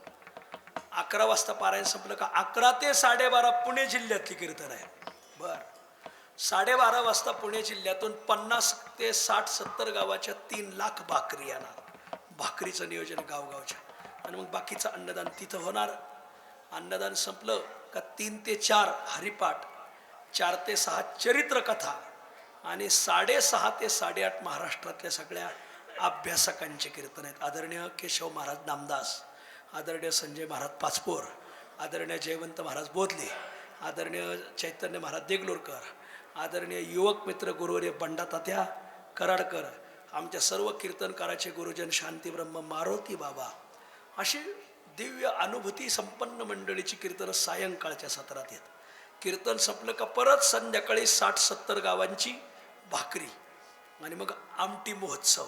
11 वाजता पारायण संपलं का 11 ते 12:30 पुणे जिल्ह्यातली कीर्तन आहे. बरं, 12:30 वाजता पुणे जिल्ह्यातून 50 ते 60-70 गावाच्या 3,00,000 भाकरी येणार. भाकरीचं नियोजन गावगावच्या. आणि मग बाकीचं अन्नदान तिथं होणार. अन्नदान संपलं का 3 ते 4 हरिपाठ, 4 ते 6 चरित्रकथा आणि 6:30 ते 8:30 महाराष्ट्रातल्या सगळ्या अभ्यासकांचे कीर्तन आहेत. आदरणीय केशव महाराज नामदास, आदरणीय संजय महाराज पाचपोर, आदरणीय जयवंत महाराज बोधले, आदरणीय चैतन्य महाराज देगलूरकर, आदरणीय युवक मित्र गुरुवर्य बंडा तात्या कराडकर, आमच्या सर्व कीर्तनकाराचे गुरुजन शांतीब्रह्म मारुती बाबा, अशी दिव्य अनुभूती संपन्न मंडळीची कीर्तनं सायंकाळच्या सत्रात येत. कीर्तन संपलं का परत संध्याकाळी 60-70 गावांची भाकरी आणि मग आमटी महोत्सव.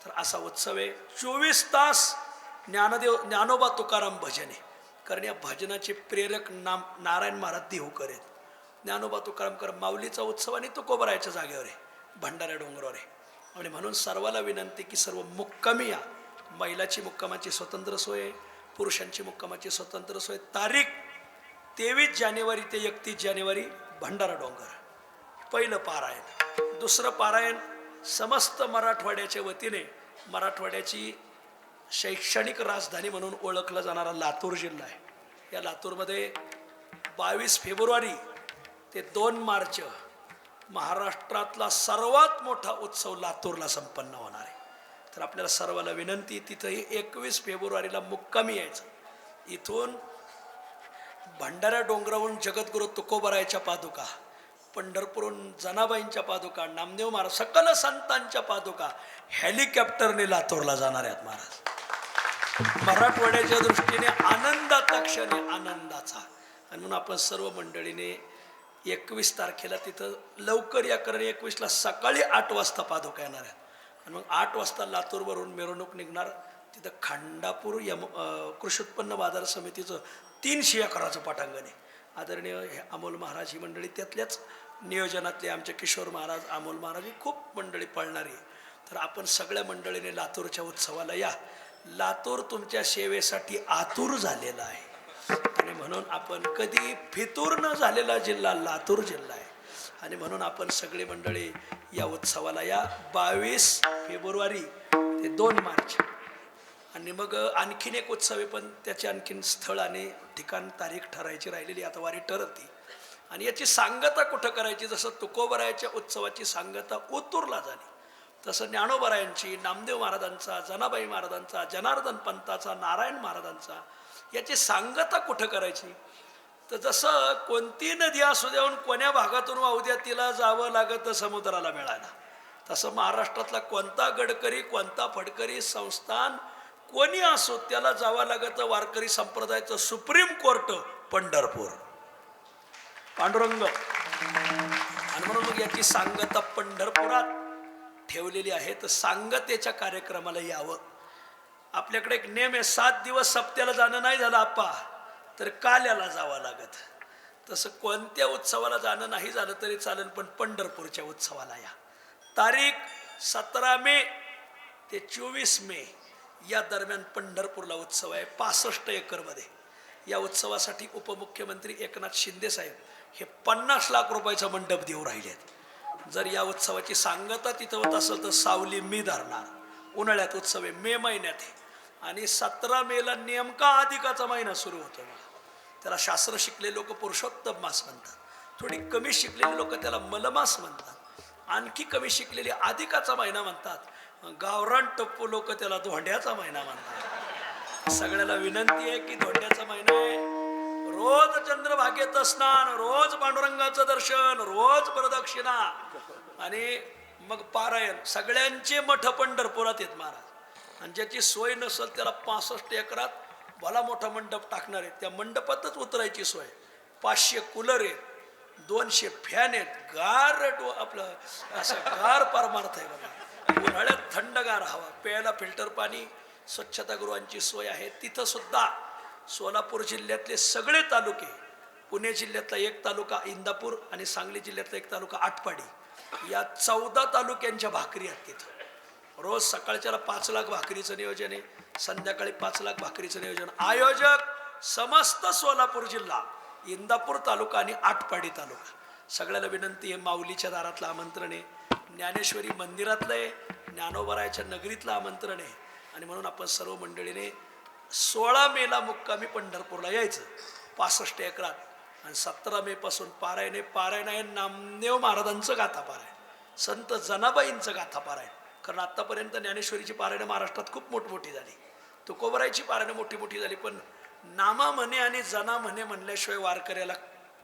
तर असा उत्सव आहे. 24 तास ज्ञानोबा तुकाराम भजन आहे. कारण या भजनाचे प्रेरक नारायण महाराज देहूकर आहेत. ज्ञानोबा तुकारामकर माऊलीचा उत्सव आणि तुकोबरायच्या जागेवर आहे, भंडारा डोंगरावर आहे. आणि म्हणून सर्वाला विनंती की सर्व मुक्कामी या. महिलाची मुक्कामाची स्वतंत्र सोय आहे, पुरुषांची मुक्कामाची स्वतंत्र सोय. तारीख 23 जानेवारी ते 31 जानेवारी भंडारा डोंगर. पहिलं पारायण. दुसरं पारायण समस्त मराठवाड्याच्या वतीने, मराठवाड्याची शैक्षणिक राजधानी म्हणून ओळखला जाणारा लातूर जिल्हा आहे. या लातूरमध्ये 22 फेब्रुवारी ते 2 मार्च महाराष्ट्रातला सर्वात मोठा उत्सव लातूरला संपन्न होणार आहे. तर आपल्याला सर्वाला विनंती, तिथंही 21 फेब्रुवारीला मुक्कामी यायचं. इथून भंडारा डोंगरावरून जगद्गुरु तुकोबरायच्या पादुका, पंढरपूरहून जनाबाईंच्या पादुका, नामदेव महाराज, सकल संतांच्या पादुका हेलिकॉप्टरने लातूरला जाणार आहेत महाराज. मराठवाड्याच्या दृष्टीने आनंदाचा क्षण आहे, आनंदाचा. आणि म्हणून आपण सर्व मंडळीने 21 तारखेला तिथं लवकर या. कारण 21ला सकाळी 8 वाजता पादुका येणार आहेत. आणि मग 8 वाजता लातूरवरून मिरवणूक निघणार. तिथं खंडापूर कृषी उत्पन्न बाजार समितीचं 300 एकराचं पटांगण आहे. आदरणीय हे अमोल महाराज ही मंडळी त्यातल्याच नियोजनातले आमचे किशोर महाराज अमोल महाराज ही खूप मंडळी पळणारी आहे. तर आपण सगळ्या मंडळीने लातूरच्या उत्सवाला या. लातूर तुमच्या सेवेसाठी आतुर झालेला आहे आणि म्हणून आपण कधी फितूर न झालेला जिल्हा लातूर जिल्हा आहे आणि म्हणून आपण सगळी मंडळी या उत्सवाला या. 22 फेब्रुवारी ते 2 मार्च आणि मग आणखीन एक उत्सव आहे पण त्याचे आणखीन स्थळ आणि ठिकाण तारीख ठरायची राहिलेली आता वारी ठरती आणि याची सांगता कुठं करायची. जसं तुकोबरायाच्या उत्सवाची सांगता ओतूरला झाली तसं ज्ञानोबरायांची, नामदेव महाराजांचा, जनाबाई महाराजांचा, जनार्दन पंताचा, नारायण महाराजांचा याची सांगता कुठं करायची. तर जसं कोणती नदी असू द्यावून कोण्या भागातून वाहू द्या तिला जावं लागतं समुद्राला मिळायला, तसं महाराष्ट्रातला कोणता गडकरी, कोणता फडकरी, संस्थान कोणी असो त्याला जावं लागतं वारकरी संप्रदायाचं सुप्रीम कोर्ट पंढरपूर, पांडुरंग. आणि म्हणून मग याची सांगता पंढरपुरात ठेवलेली आहे. तर सांगतेच्या कार्यक्रमाला यावं. आपल्याकडे एक नेम आहे, 7 दिवस सप्त्याला जाणं नाही झालं आप्पा तर काल्याला जावं लागत. तसं कोणत्या उत्सवाला जाणं नाही झालं तरी चालेल पण पंढरपूरच्या उत्सवाला या. तारीख 17 मे ते 24 मे या दरम्यान पंढरपूरला उत्सव आहे 65 एकरमध्ये. या उत्सवासाठी उपमुख्यमंत्री एकनाथ शिंदे साहेब हे 50 लाख रुपयाचा मंडप देऊ राहिलेत. जर या उत्सवाची सांगता तिथं होत असेल तर सावली मी धरणार. उन्हाळ्यात उत्सव आहे, मे महिन्यात आहे आणि 17 मेला नेमका अधिकाचा महिना सुरू होतो. त्याला शास्त्र शिकलेले लोक पुरुषोत्तम मास म्हणतात, थोडी कमी शिकलेली लोक त्याला मलमास म्हणतात, आणखी कमी शिकलेले अधिकाचा महिना म्हणतात, गावरान टप्पू लोक त्याला धोंड्याचा महिना म्हणतात. सगळ्याला विनंती आहे की धोंड्याचा महिना आहे, रोज चंद्रभागेत स्नान, रोज पांडुरंगाचं दर्शन, रोज प्रदक्षिणा आणि मग पारायण. सगळ्यांचे मठ पंढरपुरात आहेत महाराज आणि ज्याची सोय नसेल त्याला 65 एकरात भला मोठा मंडप टाकणार आहे. त्या मंडपातच उतरायची सोय. 500 कूलर आहेत, 200 फॅन आहेत, गार आपलं असं गार परमार्थ आहे बघा. उन्हाळ्यात थंडगार हवा, प्यायला फिल्टर पाणी, स्वच्छतागृहांची सोय आहे. तिथं सुद्धा सोलापूर जिल्ह्यातले सगळे तालुके, पुणे जिल्ह्यातला एक तालुका इंदापूर आणि सांगली जिल्ह्यातला एक तालुका आटपाडी, या 14 तालुक्यांच्या भाकरी आहेत तिथं. रोज सकाळच्याला 5 लाख भाकरीचं नियोजन आहे, संध्याकाळी 5 लाख भाकरीचं नियोजन. आयोजक समस्त सोलापूर जिल्हा, इंदापूर तालुका आणि आटपाडी तालुका. सगळ्याला विनंती आहे, माऊलीच्या दारातलं आमंत्रण आहे, ज्ञानेश्वरी मंदिरातलं आहे, ज्ञानोबरायाच्या नगरीतलं आमंत्रण आहे. आणि म्हणून आपण सर्व मंडळीने 16 मेला मुक्कामी पंढरपूरला यायचं 65 एकरात आणि 17 मे पासून पारायण आहे. नामदेव महाराजांचं गाथा पारायण, संत जनाबाईंचं गाथा पारायण. कारण आत्तापर्यंत ज्ञानेश्वरीची पारायणं महाराष्ट्रात खूप मोठमोठी झाली, तुकोबरायची पारायणं मोठी मोठी झाली, पण नामा म्हणे आणि जना म्हणे म्हणल्याशिवाय वारकऱ्याला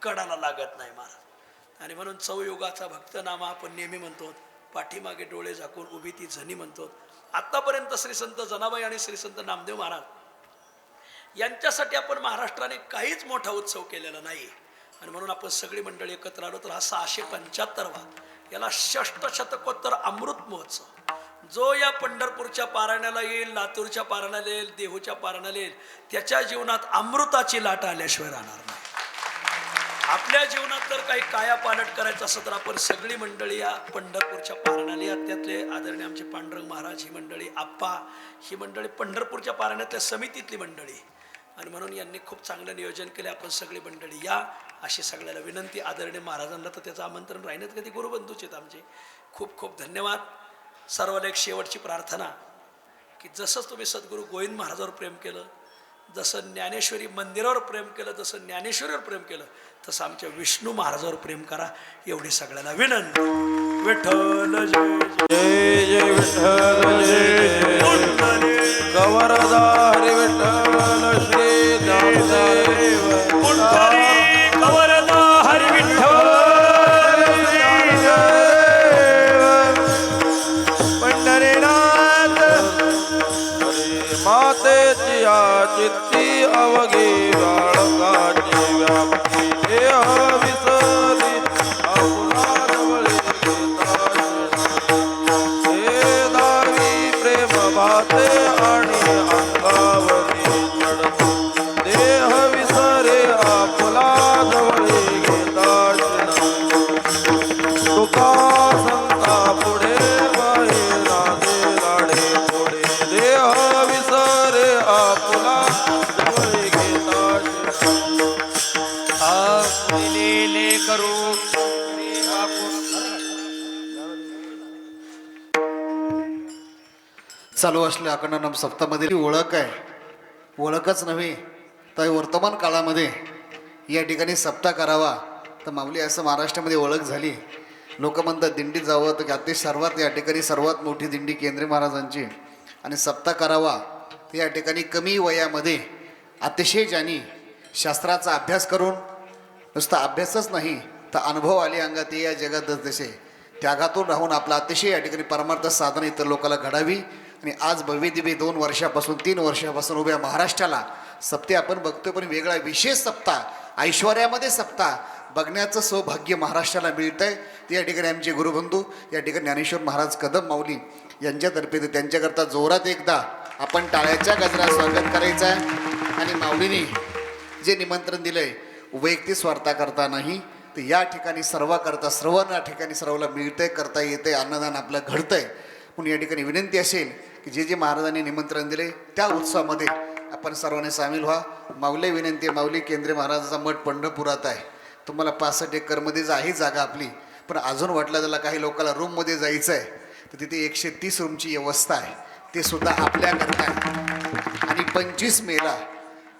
कडाला लागत नाही महाराज. आणि म्हणून चौयुगाचा भक्तनामा आपण नेहमी म्हणतो, पाठीमागे डोळे झाकून उभी ती जनी म्हणतो. आत्तापर्यंत श्री संत जनाबाई आणि श्री संत नामदेव महाराज यांच्यासाठी आपण महाराष्ट्राने काहीच मोठा उत्सव केलेला नाही. आणि म्हणून आपण सगळी मंडळी एकत्र आलो तर हा 675वा याला षष्टशतकोत्तर अमृत महोत्सव, जो या पंढरपूरच्या पारायणाला येईल, लातूरच्या पारायणाला येईल, देहूच्या पारायणाला येईल, त्याच्या जीवनात अमृताची लाट आल्याशिवाय राहणार नाही. आपल्या जीवनात जर काही कायापालट करायचं असं तर आपण सगळी मंडळी या पंढरपूरच्या पारायणाला या. त्यातले आदरणीय आमचे पांडुरंग महाराज ही मंडळी, आप्पा ही मंडळी पंढरपूरच्या पारायणातल्या समितीतली मंडळी. आणि म्हणून यांनी खूप चांगलं नियोजन केले. आपण सगळी मंडळी या अशी सगळ्याला विनंती. आदरणीय महाराजांना तर त्याचं आमंत्रण राहिण्यात कधी गुरुबंधूच आहेत आमचे. खूप खूप धन्यवाद. सर्वाला एक शेवटची प्रार्थना की जसं तुम्ही सद्गुरू गोविंद महाराजावर प्रेम केलं, जसं ज्ञानेश्वरी मंदिरावर प्रेम केलं, जसं ज्ञानेश्वरीवर प्रेम केलं, तसं आमच्या विष्णू महाराजावर प्रेम करा, एवढी सगळ्याला विनंती. विठ्ठल जय जय जय विठ्ठल जय गवरधारी विठ्ठल श्री ज्ञानदेव गवरधारी विठ्ठल पंढरीनाथ मातेची चित्ती अवघी बाळकाची व्याप्ती देह विसरी आपुलाजवळी घेता हे दावी प्रेम भाते आणि दिलेले करू चालू असलेल्या अखंड सप्तामध्ये ओळख आहे, ओळखच नव्हे तर वर्तमान काळामध्ये या ठिकाणी सप्ताह करावा तर माऊली असं महाराष्ट्रामध्ये ओळख झाली. लोक म्हणतात दिंडीत जावं तर अति सर्वात या ठिकाणी सर्वात मोठी दिंडी केंद्रे महाराजांची आणि सप्ताह करावा तर या ठिकाणी कमी वयामध्ये अतिशय ज्यांनी शास्त्राचा अभ्यास करून नुसता अभ्यासच नाही तर अनुभव आले अंगात या जगात जसे त्यागातून राहून आपला अतिशय या ठिकाणी परमार्थ साधना इतर लोकांना घडावी. आणि आज भव्य दिव्य 2 वर्षापासून 3 वर्षापासून उभ्या महाराष्ट्राला सप्ते आपण बघतोय, पण वेगळा विशेष सप्ताह ऐश्वर्यामध्ये सप्ताह बघण्याचं सौभाग्य महाराष्ट्राला मिळतं आहे. ते या ठिकाणी आमचे गुरुबंधू या ठिकाणी ज्ञानेश्वर महाराज कदम माऊली यांच्यातर्फे त्यांच्याकरता जोरात एकदा आपण टाळ्याच्या गजरात स्वागत करायचं आहे. आणि माऊलीने जे निमंत्रण दिलं आहे वैयक्तिक स्वार्थाकरता नाही तर या ठिकाणी सर्वाकरता सर्वांना ठिकाणी सर्वाला मिळतंय, करता येतंय, अन्नदान आपलं घडतंय. म्हणून या ठिकाणी विनंती असेल की जे महाराजांनी निमंत्रण दिले त्या उत्सवामध्ये आपण सर्वांनी सामील व्हा. माऊली विनंती आहे, माऊली केंद्रे महाराजाचा मठ पंढरपुरात आहे. तुम्हाला 65 एकरमध्येच आहे जागा आपली, पण अजून वाटलं त्याला काही लोकांना रूममध्ये जायचं आहे तर तिथे 130 रूमची व्यवस्था आहे, ते सुद्धा आपल्याकरता आहे. आणि 25 मेला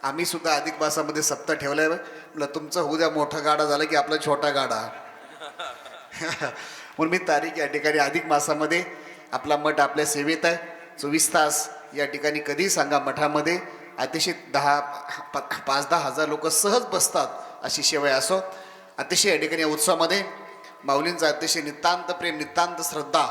आम्ही सुद्धा अधिक मासामध्ये सप्ताह ठेवला आहे. म्हटलं तुमचं होऊ द्या मोठा गाडा झाला की आपला छोटा गाडा म्हणून मी तारीख या ठिकाणी अधिक मासामध्ये आपला मठ आपल्या सेवेत आहे. 24 तास या ठिकाणी कधी सांगा मठामध्ये अतिशय 5-10 हजार लोक सहज बसतात अशी सेवा आहे. असो अतिशय या ठिकाणी या उत्सवामध्ये माऊलींचा अतिशय नितांत प्रेम नितांत श्रद्धा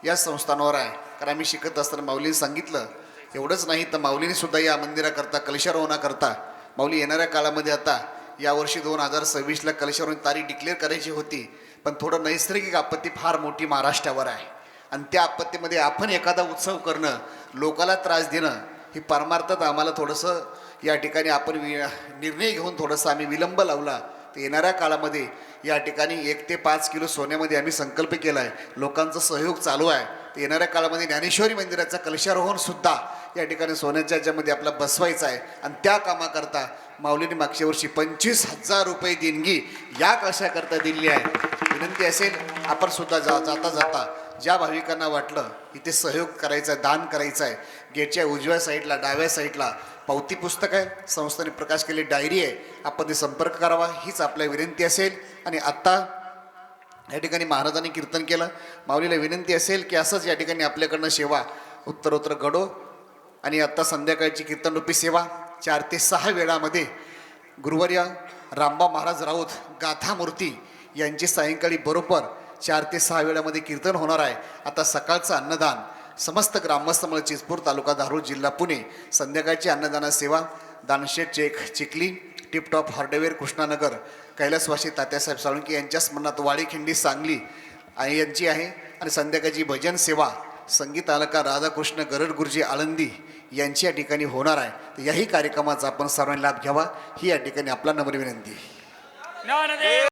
या संस्थानावर आहे. कारण आम्ही शिकत असताना माऊलींनी सांगितलं एवढंच नाही तर माऊलीने सुद्धा या मंदिराकरता कलशारोहणाकरता माऊली येणाऱ्या काळामध्ये आता यावर्षी 2026ला कलशारोहण तारीख डिक्लेअर करायची होती, पण थोडं नैसर्गिक आपत्ती फार मोठी महाराष्ट्रावर आहे आणि त्या आपत्तीमध्ये आपण एखादा उत्सव करणं लोकाला त्रास देणं ही परमार्थात आम्हाला थोडंसं या ठिकाणी आपण निर्णय घेऊन थोडंसं आम्ही विलंब लावला. तर येणाऱ्या काळामध्ये या ठिकाणी 1 ते 5 किलो सोन्यामध्ये आम्ही संकल्प केला आहे. लोकांचा सहयोग चालू आहे. तर येणाऱ्या काळामध्ये ज्ञानेश्वरी मंदिराचा कलशारोहण सुद्धा या ठिकाणी सोन्याच्या ह्याच्यामध्ये आपला बसवायचा आहे. आणि त्या कामाकरता माऊलीने मागच्या वर्षी 25,000 रुपये देणगी या कशाकरता दिली आहे. विनंती असेल आपण सुद्धा जाता जाता ज्या भाविकांना वाटलं इथे सहयोग करायचा आहे, दान करायचं आहे, गेटच्या उजव्या साईडला डाव्या साईडला पावती पुस्तक आहे, संस्थेने प्रकाश केलेली डायरी आहे, आपण ते संपर्क करावा हीच आपल्या विनंती असेल. आणि आत्ता या ठिकाणी महाराजांनी कीर्तन केलं. माऊलीला विनंती असेल की असंच या ठिकाणी आपल्याकडनं सेवा उत्तरोत्तर घडो. आणि आत्ता संध्याकाळची कीर्तनरूपी सेवा 4 ते 6 वेळामध्ये गुरुवर्य रामबा महाराज राऊत गाथामूर्ती यांची सायंकाळी बरोबर 4 ते 6 वेळामध्ये कीर्तन होणार आहे. आता सकाळचं अन्नदान समस्त ग्रामस्थमुळे चिचपूर तालुका धारूर जिल्हा पुणे. संध्याकाळची अन्नदाना सेवा दानशेठ चिखली टिपटॉप हार्डवेअर कृष्णानगर कैलासवासी तात्यासाहेब साळुंके यांच्या स्मरणात वाडीखिंडी सांगली आणि यांची आहे. आणि संध्याकाळची भजन सेवा संगीत अलका राधाकृष्ण गरड गुरुजी आळंदी यांची या ठिकाणी होणार आहे. तर याही कार्यक्रमाचा आपण सर्वांनी लाभ घ्यावा ही या ठिकाणी आपला नम्र विनंती. ज्ञानदेव